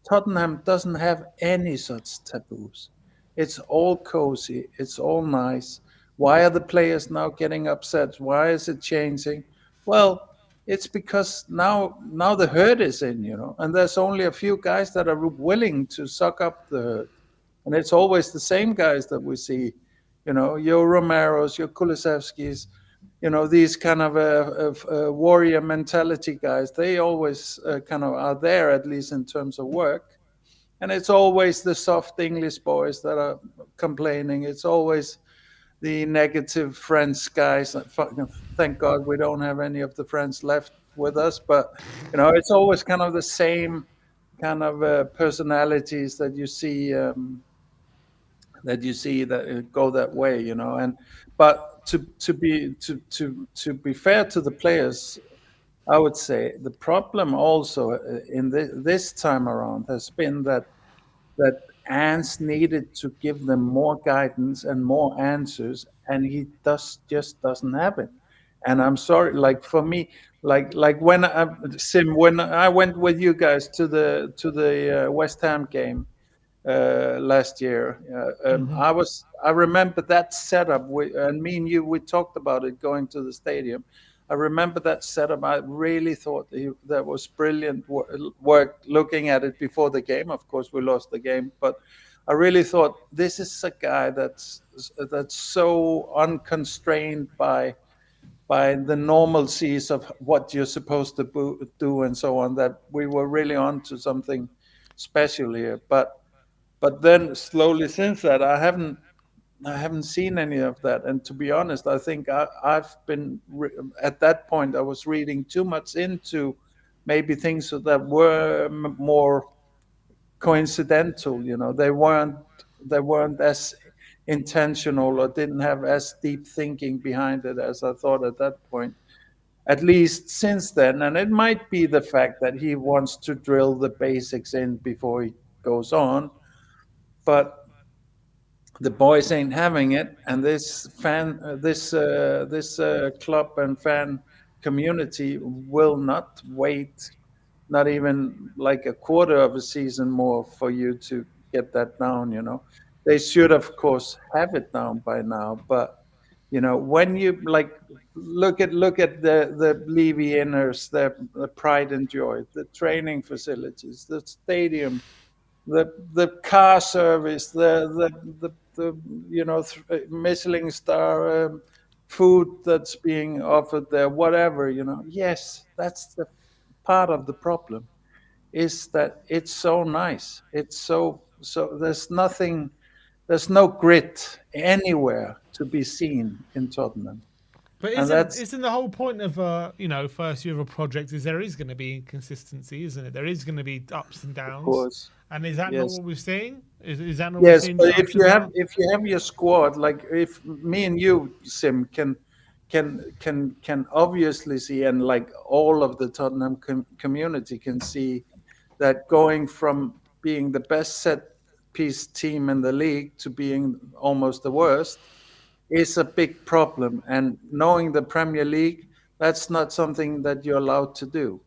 Tottenham doesn't have any such taboos. It's all cozy. It's all nice. Why are the players now getting upset? Why is it changing? Well, it's because now the herd is in, and there's only a few guys that are willing to suck up the herd. And it's always the same guys that we see, your Romeros, your Kulusevskis, these kind of warrior mentality guys. They always kind of are there, at least in terms of work. And it's always the soft English boys that are complaining. It's always the negative French guys. Thank God we don't have any of the French left with us. But, it's always kind of the same kind of personalities that you see that go that way, and but to be fair to the players, I would say the problem also in this time around has been that Ants needed to give them more guidance and more answers, and he just doesn't have it. And I'm sorry, like for me, like when when I went with you guys to the West Ham game last year. I remember that setup. And me and you, we talked about it going to the stadium. I remember that setup. I really thought that was brilliant work looking at it before the game. Of course, we lost the game, but I really thought this is a guy that's so unconstrained by the normalcies of what you're supposed to do and so on, that we were really on to something special here. But But then slowly since that, I haven't seen any of that. And to be honest, I think I've been at that point. I was reading too much into maybe things that were more coincidental. They weren't as intentional or didn't have as deep thinking behind it as I thought at that point. At least since then, and it might be the fact that he wants to drill the basics in before he goes on, but the boys ain't having it, and this club and fan community will not wait, not even like a quarter of a season more for you to get that down. They should, of course, have it down by now, but when you like look at the Levy inners, the pride and joy, the training facilities, the stadium, the car service, the Michelin star food that's being offered there, whatever. Yes, that's the part of the problem, is that it's so nice. It's so there's no grit anywhere to be seen in Tottenham. But And that's, isn't the whole point of first year of a project is there is going to be inconsistency, isn't it? There is going to be ups and of downs. course, And is that not yes. what we're seeing? Is that not what we're Yes, seeing? but just if ups you and have downs? if you have your squad, like if me and you, Sim, can obviously see, and like all of the Tottenham community can see, that going from being the best set piece team in the league to being almost the worst is a big problem. And knowing the Premier League, that's not something that you're allowed to do.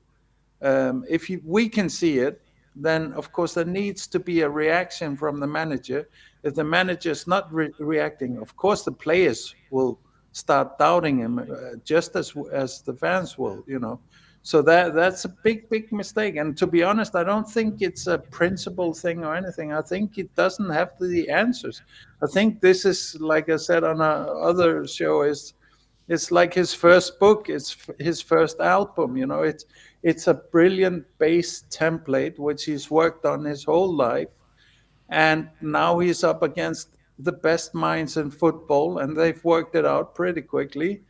If we can see it, then of course there needs to be a reaction from the manager. If the manager is not reacting, of course the players will start doubting him, just as the fans will. So that's a big mistake. And to be honest, I don't think it's a principle thing or anything. I think it doesn't have the answers. I think this is, like I said on our other show, is it's like his first book, it's his first album. It's a brilliant base template which he's worked on his whole life, and now he's up against the best minds in football, and they've worked it out pretty quickly.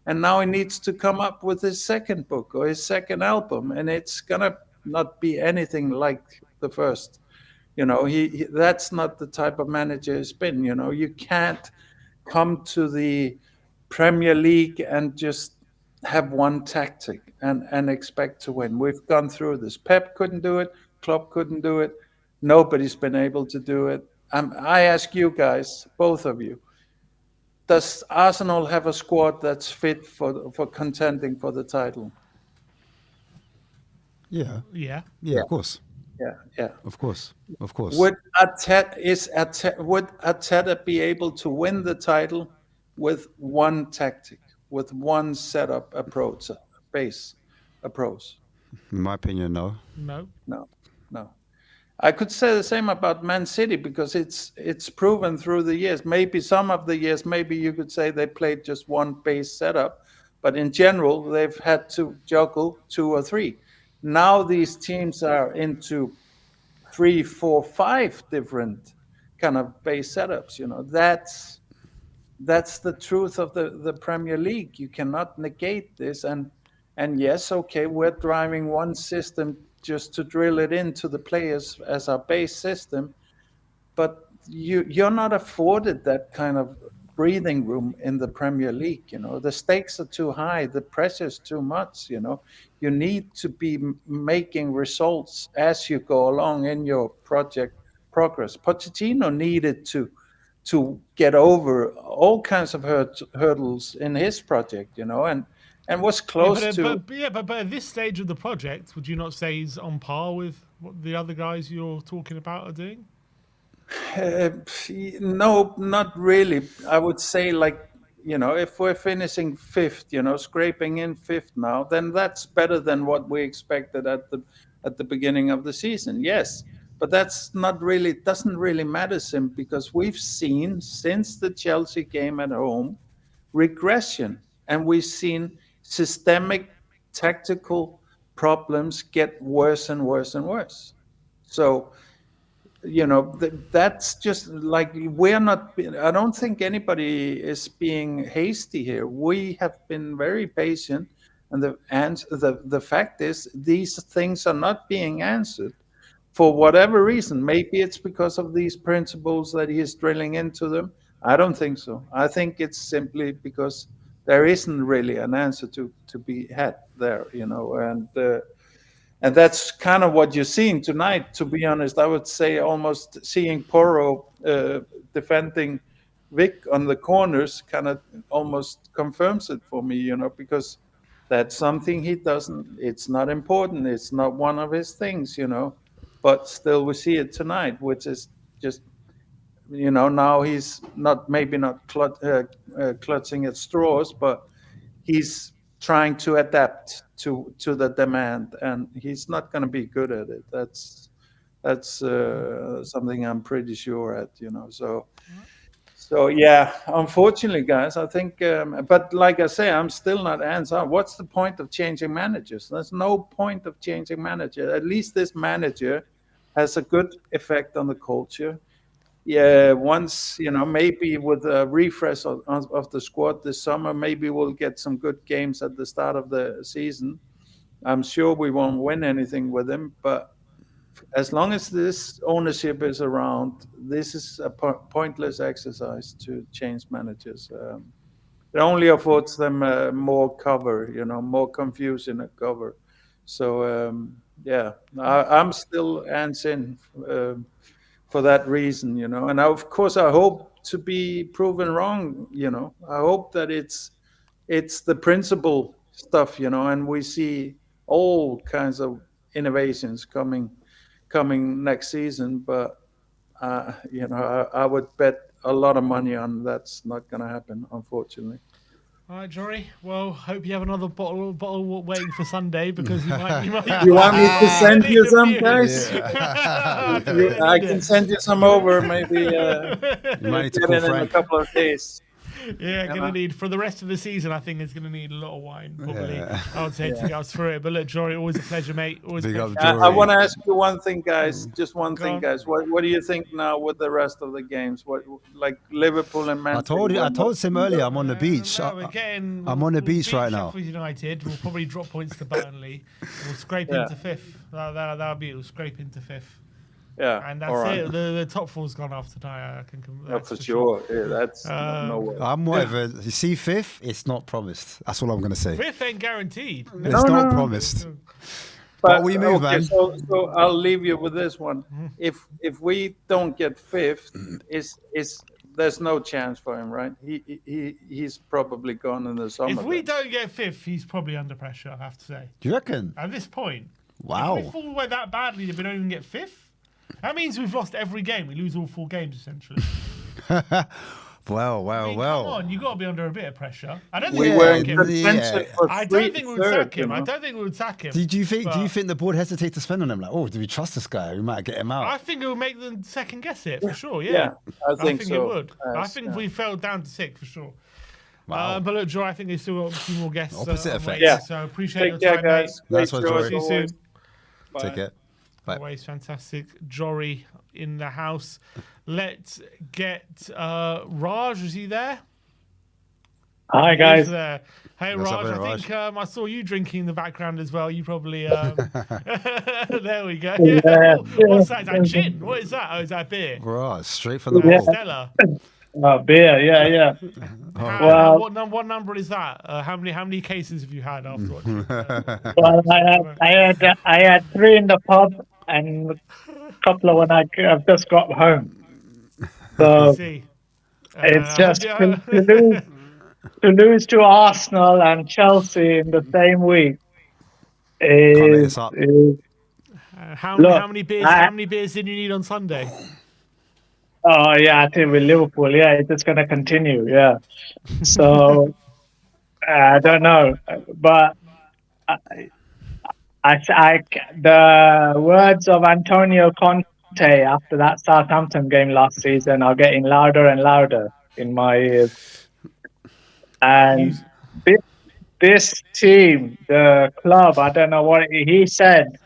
And now he needs to come up with his second book or his second album, and it's gonna not be anything like the first. That's not the type of manager he's been. You can't come to the Premier League and just have one tactic and expect to win. We've gone through this. Pep couldn't do it. Klopp couldn't do it. Nobody's been able to do it. I ask you guys, both of you, does Arsenal have a squad that's fit for contending for the title? Yeah. Yeah. Yeah, of course. Yeah. Of course. Of course. Would Arteta be able to win the title with one tactic, with one setup approach, base approach? In my opinion, no. No. No. I could say the same about Man City, because it's proven through the years. Maybe some of the years, maybe you could say they played just one base setup, but in general, they've had to juggle two or three. Now these teams are into 3, 4, 5 different kind of base setups. That's the truth of the Premier League. You cannot negate this. And yes, okay, we're driving one system just to drill it into the players as our base system, but you're not afforded that kind of breathing room in the Premier League. The stakes are too high, the pressure's too much. You need to be making results as you go along in your project progress. Pochettino needed to get over all kinds of hurdles in his project, and was close to. But at this stage of the project, would you not say he's on par with what the other guys you're talking about are doing? No, not really. I would say, if we're finishing fifth, scraping in fifth now, then that's better than what we expected at the beginning of the season. Yes, but doesn't really matter, Sim, because we've seen since the Chelsea game at home regression, and we've seen systemic tactical problems get worse and worse and worse. So that's just like we're not. I don't think anybody is being hasty here. We have been very patient, and the fact is these things are not being answered for whatever reason. Maybe it's because of these principles that he is drilling into them. I don't think so. I think it's simply because there isn't really an answer to be had there, and that's kind of what you're seeing tonight. To be honest, I would say almost seeing Porro defending Vic on the corners kind of almost confirms it for me, because that's something he doesn't. It's not important. It's not one of his things, but still we see it tonight, which is just, now he's maybe not clutching at straws, but he's trying to adapt to the demand, and he's not going to be good at it. That's something I'm pretty sure at, So yeah, unfortunately, guys, I think. But like I say, I'm still not answering. What's the point of changing managers? There's no point of changing manager. At least this manager has a good effect on the culture. Yeah, once maybe with a refresh of the squad this summer, maybe we'll get some good games at the start of the season. I'm sure we won't win anything with him, but as long as this ownership is around, this is a pointless exercise to change managers. It only affords them more cover, more confusion and cover. So yeah, I'm still answering for that reason, and of course I hope to be proven wrong. I hope that it's the principle stuff, and we see all kinds of innovations coming next season. But I would bet a lot of money on that's not going to happen, unfortunately. All right, Jorri. Well, hope you have another bottle waiting for Sunday, because you might. You want me to send you some, guys? Yeah. I can send you some over. Maybe You might need to get call it in a Frank. couple of days. Yeah, gonna need for the rest of the season. I think it's gonna need a lot of wine, probably. Yeah. I would say to get us through it. But look, Jorri, always a pleasure, mate. Always a Big up, pleasure. Jorri. I want to ask you one thing, guys. Just one Go thing, on. guys. What do you think now with the rest of the games? What, like Liverpool and Man I told City? Tim earlier, I'm on the beach. No, we're getting, I'm on the we'll beach beat right now. Sheffield United. We'll probably drop points to Burnley. We'll scrape Yeah. into fifth. That'll be it. We'll scrape into fifth. Yeah, And that's all right. it. The top four's gone off tonight. I can. Yeah, That's for sure. Yeah, that's no way. I'm whatever. You see, fifth, it's not promised. That's all I'm going to say. Fifth ain't guaranteed. It's not promised. But we move, man. So I'll leave you with this one. If we don't get fifth, is there's no chance for him, right? He's probably gone in the summer. If we then. don't get fifth, he's probably under pressure, I have to say. Do you reckon? At this point. Wow. If we fall away that badly that we don't even get fifth, that means we've lost every game. We lose all 4 games, essentially. Well. Come on, you got to be under a bit of pressure. I don't think We we were would in sack him. contention for I don't think we would third, sack him. I don't think we would sack him. Do you think But the board hesitate to spend on him? Like, oh, do we trust this guy? We might get him out. I think it would make them second guess it for sure. Yeah, Yeah, I think it so. would. I Yes, think yeah. we fell down to 6th for sure. Wow. But look, Joe, I think there's still got a few more guests. Opposite on effect. way, Yeah. So appreciate Take your care, time, guys. Nice Great one, show Jorri. as See you soon. always. Bye. Take it. Bye. Always fantastic. Jorri in the house. Let's get Raj. Is he there? Hi He's guys. there. Hey What's up, Raj, I Raj? think I saw you drinking in the background as well. You probably there we go. Yeah. What's that? Is that gin? What is that? Oh, is that beer? Right, straight from the Yeah. hole. Stella. Beer, yeah. How- what number is that? How many cases have you had after watching? Well, I had 3 in the pub and a couple of when I've just got home. So See. it's just yeah. to lose to Arsenal and Chelsea in the same week Can't make is, this up. How Look, many beers? I- How many beers did you need on Sunday? oh yeah, I think with Liverpool, yeah, it's just gonna continue, yeah. So I don't know, but the words of Antonio Conte after that Southampton game last season are getting louder and louder in my ears. And this team, the club, I don't know what he said,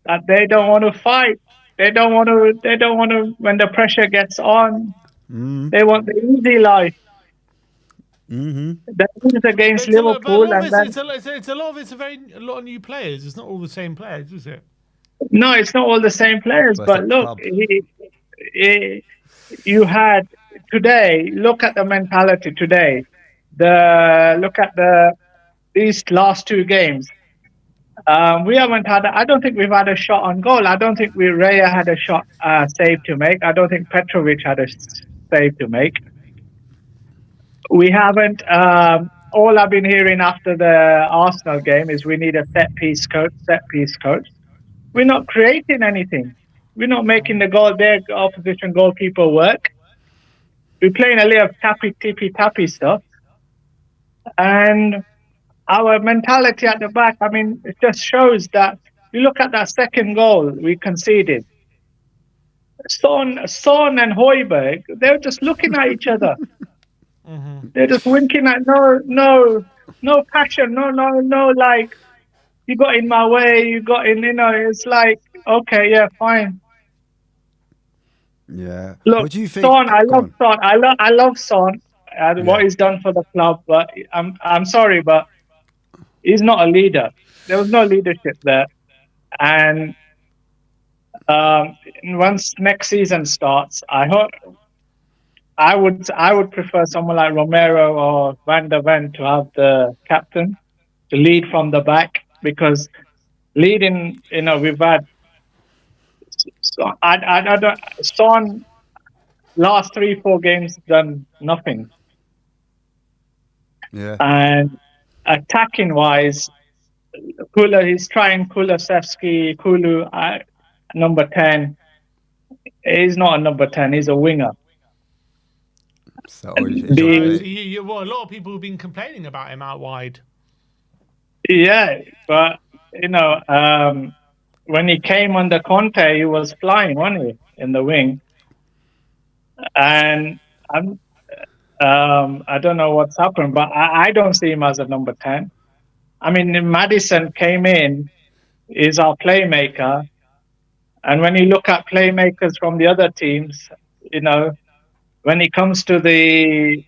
that they don't want to fight. They don't want to. They don't want to. When the pressure gets on, they want the easy life. They lose against But a Liverpool, lot of and then it's a lot of a lot of new players. It's not all the same players, is it? no, it's not all the same players. But it's But a look, club. you had today. Look at the mentality today. Look at these last two games. We haven't had. I don't think we've had a shot on goal. I don't think Raya had a shot save to make. I don't think Petrovic had a save to make. We haven't. All I've been hearing after the Arsenal game is we need a set piece coach. We're not creating anything. We're not making their opposition goalkeeper work. We're playing a little tappy stuff, and our mentality at the back. I mean, it just shows that. You look at that second goal we conceded. Son and Højbjerg, they were just looking at each other. They're just winking at no passion, no like you got in my way, you got in, it's like, okay, yeah, fine. Yeah. Look, What do you think? Son, I Go love on. Son. I love Son and what he's done for the club, but I'm sorry, but he's not a leader. There was no leadership there. And once next season starts, I hope I would prefer someone like Romero or Van der Ven to have the captain to lead from the back, because leading, we've had Son last 3-4 games done nothing. Yeah. And attacking wise, he's trying Kulu, number 10. He's not a number 10, he's a winger. So A lot of people have been complaining about him out wide. Yeah, but when he came under Conte, he was flying, wasn't he, in the wing? And I don't know what's happened, but I don't see him as a number 10. I mean, Maddison came in, is our playmaker, and when you look at playmakers from the other teams, when it comes to the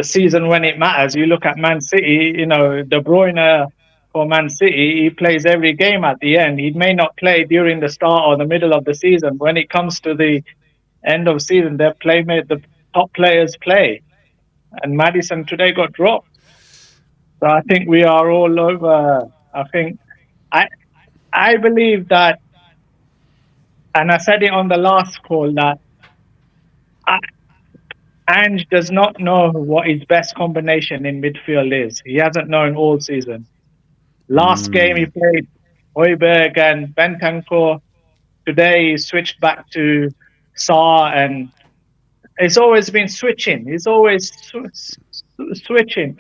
season when it matters, you look at Man City, De Bruyne for Man City, he plays every game at the end. He may not play during the start or the middle of the season. When it comes to the end of season, the top players play. And Maddison today got dropped. So I think we are all over. I think I believe that, and I said it on the last call, that Ange does not know what his best combination in midfield is. He hasn't known all season. Last game he played Højbjerg and Bentancur. Today he switched back to Sarr, and it's always been switching. He's always switching.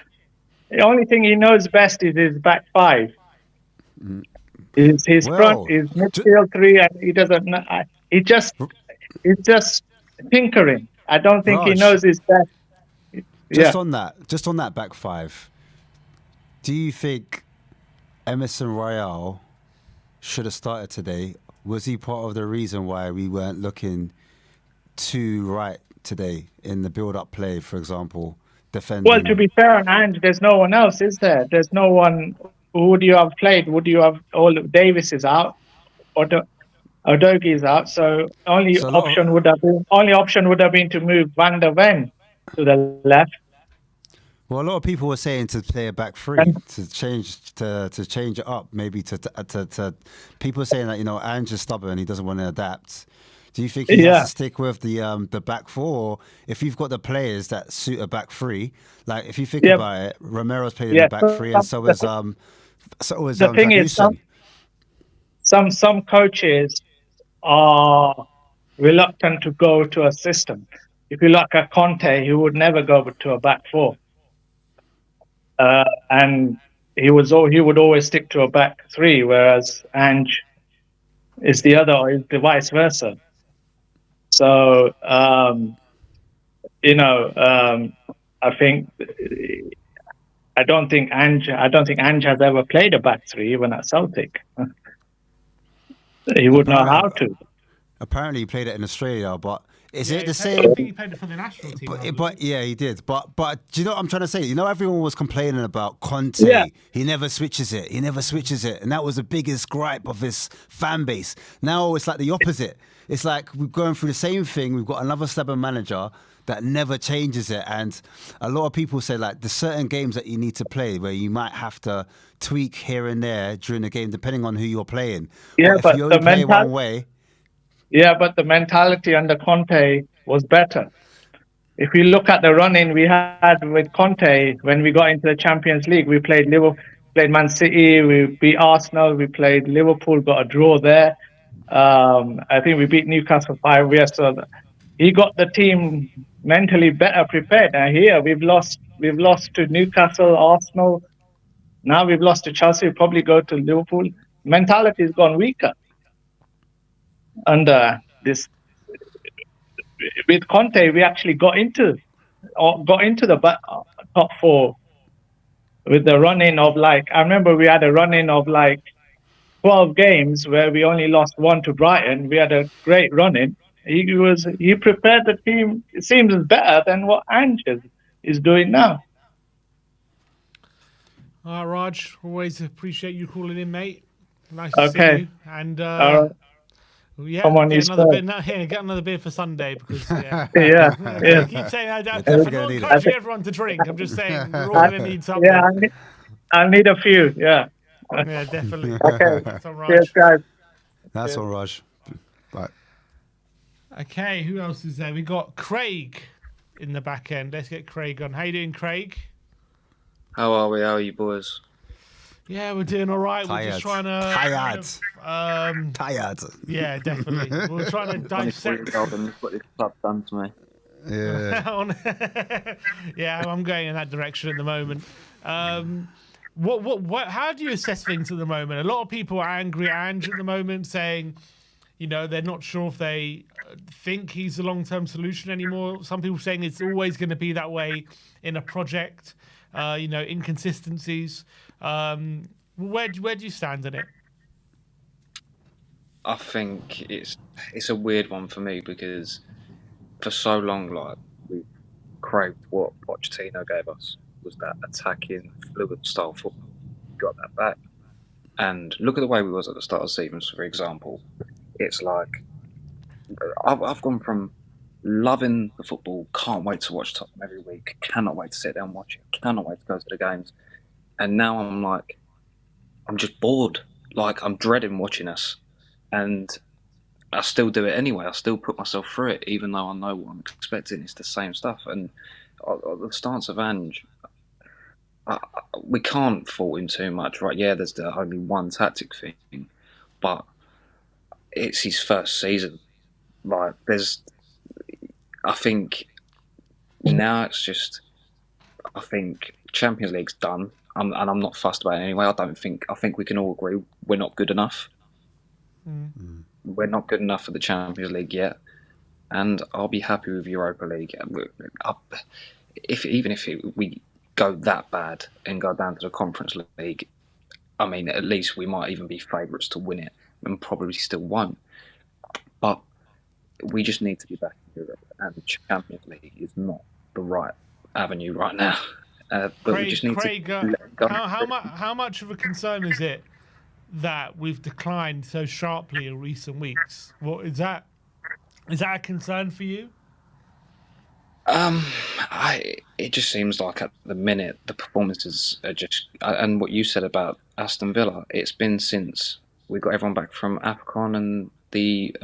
The only thing he knows best is his back five. His front, his midfield three, and he doesn't know. He's just tinkering. I don't think he knows his best. Just on that back five, do you think Emerson Royale should have started today? Was he part of the reason why we weren't looking too right today in the build-up play, for example, defending? Well, to be fair on Ange, there's no one else, is there? There's no one. Who would you have played? Would you have Davis is out, or Odogi is out? So only option would have been to move Van der Ven to the left. Well, a lot of people were saying to play a back three, to change it up, maybe to people are saying that Ange is stubborn, he doesn't want to adapt. Do you think he has to stick with the back four, or if you've got the players that suit a back three, like if you think about it, Romero's played in the back three, and so is the thing is, some coaches are reluctant to go to a system. If you look at Conte, he would never go to a back four. And he would always stick to a back three, whereas Ange is the vice versa. So I don't think Ange has ever played a back three, even at Celtic. He would know how to. Apparently, he played it in Australia, but is it the I same? think he played it for the national team. I But believe. yeah, he did. But do you know what I'm trying to say? You know, everyone was complaining about Conte. Yeah. He never switches it. He never switches it, and that was the biggest gripe of his fan base. Now it's like the opposite. It's like we're going through the same thing. We've got another stubborn manager that never changes it, and a lot of people say like there's certain games that you need to play where you might have to tweak here and there during the game depending on who you're playing. Yeah, But but if you the only play one way. Yeah, but the mentality under Conte was better. If you look at the run-in we had with Conte when we got into the Champions League, we played Liverpool, played Man City, we beat Arsenal, we played Liverpool, got a draw there. I think we beat Newcastle 5-0. So he got the team mentally better prepared. And here we've lost to Newcastle, Arsenal. Now we've lost to Chelsea. We'll probably go to Liverpool. Mentality has gone weaker under this. With Conte, we actually got into the top four with the run-in of I remember we had a run-in of 12 games where we only lost 1 to Brighton. We had a great run-in. He prepared the team. It seems better than what Ange is doing now. All right, Raj. Always appreciate you calling in, mate. Nice to see you. And yeah, Come on, get another beer for Sunday because yeah. I keep saying I'm not encouraging everyone to drink. I'm just saying we're all going to need something. Yeah, I need a few. Yeah. Yeah, definitely. Okay. That's all, Raj. Cheers, guys. That's all, Raj. Right. Okay, who else is there? We got Craig in the back end. Let's get Craig on. How you doing, Craig? How are we? How are you boys? Yeah, we're doing all right. Tired. We're just trying to Tired. Yeah, definitely. We're trying to dissect. What this club done to me? Yeah. Yeah, I'm going in that direction at the moment. What? How do you assess things at the moment? A lot of people are angry at Ange at the moment, saying, they're not sure if they think he's the long-term solution anymore. Some people saying it's always going to be that way in a project. Inconsistencies. Where do you stand on it? I think it's a weird one for me because for so long, we craved what Pochettino gave us, was that attacking, fluid style football. Got that back, and look at the way we was at the start of the season. For example, it's like I've gone from loving the football, can't wait to watch Tottenham every week, cannot wait to sit down and watch it, cannot wait to go to the games, and now I'm just bored. I'm dreading watching us, and I still do it anyway. I still put myself through it, even though I know what I'm expecting. It's the same stuff. And the stance of Ange, we can't fault him too much, right? Yeah, there's the only one tactic thing, but it's his first season. I think now it's just, I think Champions League's done, and I'm not fussed about it anyway. I think we can all agree we're not good enough. Mm. We're not good enough for the Champions League yet, and I'll be happy with Europa League. If we go that bad and go down to the Conference League, I mean, at least we might even be favourites to win it, and probably still won't. But we just need to be back in Europe, and the Champions League is not the right avenue right now. But Craig, we just need to go. how much of a concern is it that we've declined so sharply in recent weeks? What is that? Is that a concern for you? It just seems like at the minute the performances are just, and what you said about Aston Villa, it's been since we got everyone back from AFCON and the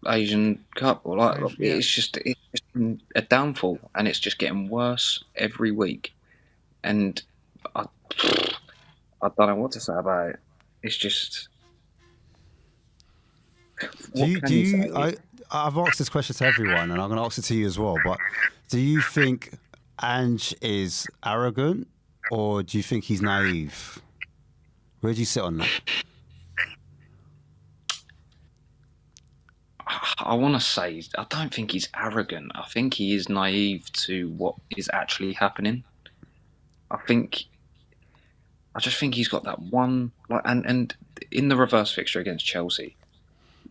Asian Cup, it's just been a downfall, and it's just getting worse every week. And I don't know what to say about it. It's just. I've asked this question to everyone, and I'm going to ask it to you as well. But do you think Ange is arrogant, or do you think he's naive? Where do you sit on that? I want to say I don't think he's arrogant. I think he is naive to what is actually happening. I think I just think he's got that one, like, and in the reverse fixture against Chelsea,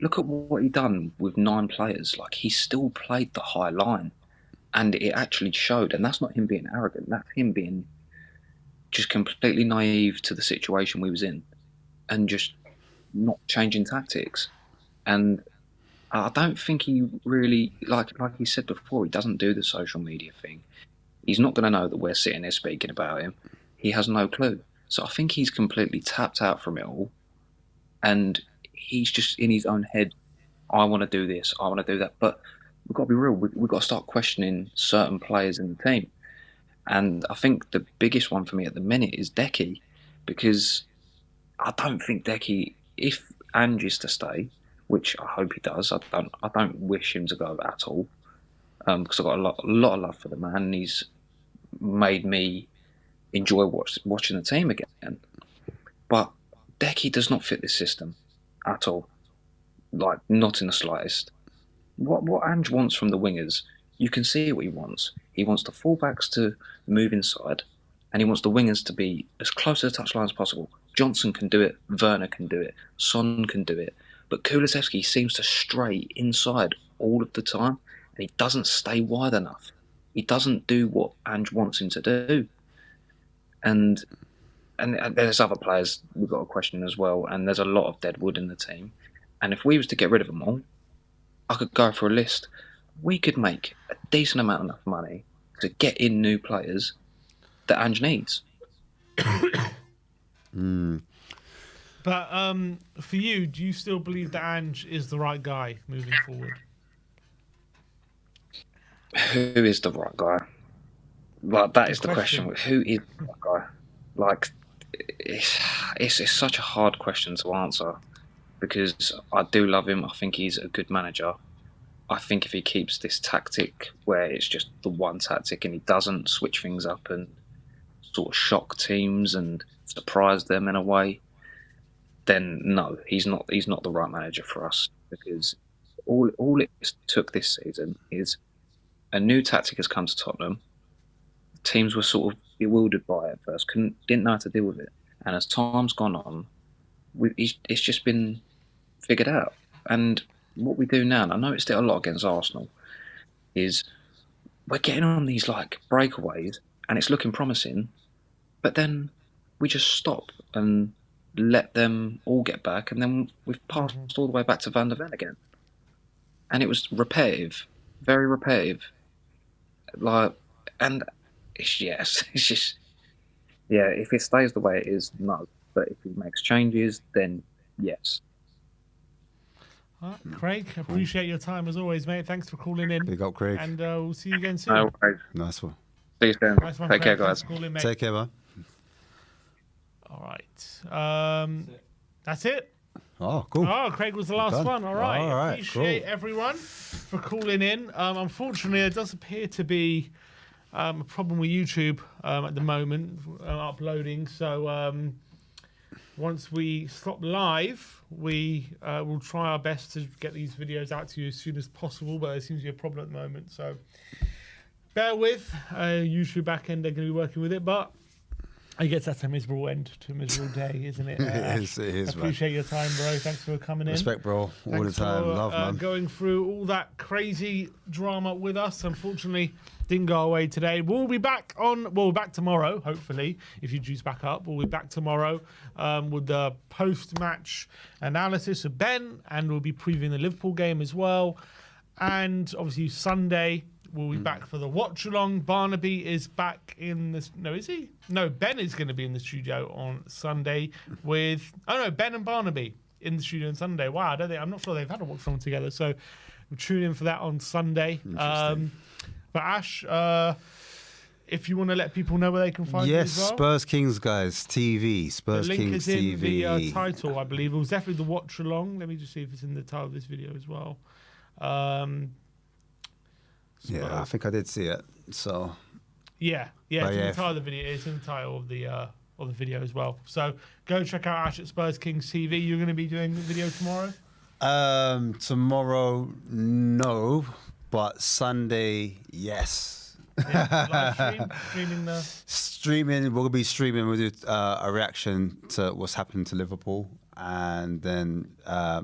look at what he done with 9 players. Like, he still played the high line, and it actually showed. And that's not him being arrogant. That's him being just completely naive to the situation we was in, and just not changing tactics. And I don't think he really, like he said before, he doesn't do the social media thing. He's not going to know that we're sitting there speaking about him. He has no clue. So I think he's completely tapped out from it all, and he's just in his own head. I want to do this. I want to do that. But we've got to be real. We've got to start questioning certain players in the team. And I think the biggest one for me at the minute is Decky, because I don't think Decky, if Ange is to stay, which I hope he does, I don't wish him to go at all, because I've got a lot of love for the man, and he's made me enjoy watching the team again. But Decky does not fit this system at all, like, not in the slightest. What Ange wants from the wingers, you can see what he wants. He wants the fullbacks to move inside, and he wants the wingers to be as close to the touchline as possible. Johnson can do it, Werner can do it, Son can do it, but Kulusevski seems to stray inside all of the time, and he doesn't stay wide enough. He doesn't do what Ange wants him to do. And there's other players we've got to question as well, and there's a lot of dead wood in the team. And if we was to get rid of them all, I could go for a list. We could make a decent amount of money to get in new players that Ange needs. But for you, do you still believe that Ange is the right guy moving forward? Who is the right guy? Like, that is the question. Who is the right guy? Like, it's such a hard question to answer, because I do love him. I think he's a good manager. I think if he keeps this tactic where it's just the one tactic and he doesn't switch things up and sort of shock teams and surprise them in a way, then no, he's not the right manager for us, because all it took this season is a new tactic has come to Tottenham. Teams were sort of bewildered by it at first, didn't know how to deal with it, and as time's gone on, it's just been figured out. And what we do now, and I noticed it a lot against Arsenal, is we're getting on these like breakaways and it's looking promising, but then we just stop and let them all get back, and then we've passed all the way back to Van der Ven again. And it was repetitive, very repetitive. Like, and it's just, yeah, if it stays the way it is, no. But if he makes changes, then yes. All right, Craig, appreciate your time as always, mate. Thanks for calling in. Big up, Craig. And we'll see you again soon. No worries. Nice one. See you soon. Nice one, Take care, Craig. guys. Thanks for calling, mate. Take care, man. All right. That's it. Oh, cool. Oh, Craig was the last Done. one. All right. All right, Appreciate cool. everyone for calling in. Unfortunately, there does appear to be a problem with YouTube at the moment, uploading. So once we stop live, we will try our best to get these videos out to you as soon as possible. But there seems to be a problem at the moment. So bear with. YouTube backend, they're going to be working with it. But I guess that's a miserable end to a miserable day, isn't it? It is, Appreciate your time, bro. Thanks for coming in. Respect, bro. All Thanks the time. for, Love, man. going through all that crazy drama with us. Unfortunately, didn't go away today. We'll be back tomorrow, hopefully, if you juice back up. We'll be back tomorrow with the post-match analysis of Ben, and we'll be previewing the Liverpool game as well. And obviously Sunday, we'll be back for the watch-along. Barnaby is back in this... No, is he? No, Ben is going to be in the studio on Sunday with... Oh, no, Ben and Barnaby in the studio on Sunday. Wow, I'm not sure they've had a watch-along together, so we'll tune in for that on Sunday. But Ash, if you want to let people know where they can find you as well. Spurs Kings, guys. TV. Spurs The link Kings is in TV. the title, I believe. It was definitely the watch-along. Let me just see if it's in the title of this video as well. Yeah, I think I did see it. So yeah, it's in the title of the video. It's in the title of the video as well. So go check out Ash at Spurs Kings TV. You're going to be doing the video tomorrow. Tomorrow, no, but Sunday, yes. Live streaming the. We'll be streaming. We'll do a reaction to what's happening to Liverpool, and then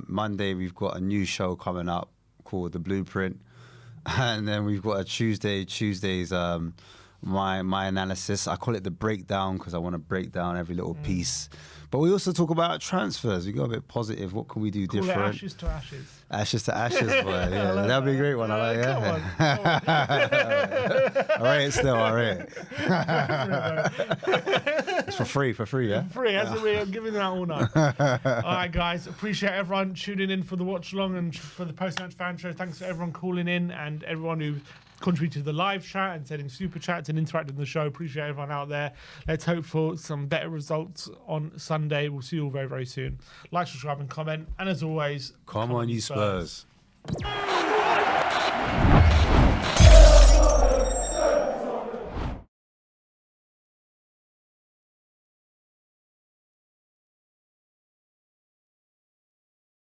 Monday we've got a new show coming up called The Blueprint, and then we've got a Tuesdays my analysis. I call it the breakdown because I want to break down every little piece. But we also talk about transfers. We go a bit positive. What can we do Call different? It ashes to ashes. Ashes to ashes, boy. Yeah, that'd be a great one. I like Come that. on. All right, still, all right. It's for free, yeah? Free, as we're giving that all night. All right, guys. Appreciate everyone tuning in for the watch along and for the post-match fan show. Thanks to everyone calling in and everyone who contributed to the live chat and sending super chats and interacting with the show. Appreciate everyone out there. Let's hope for some better results on Sunday. We'll see you all very, very soon. Like, subscribe, and comment. And as always, come on, you Spurs.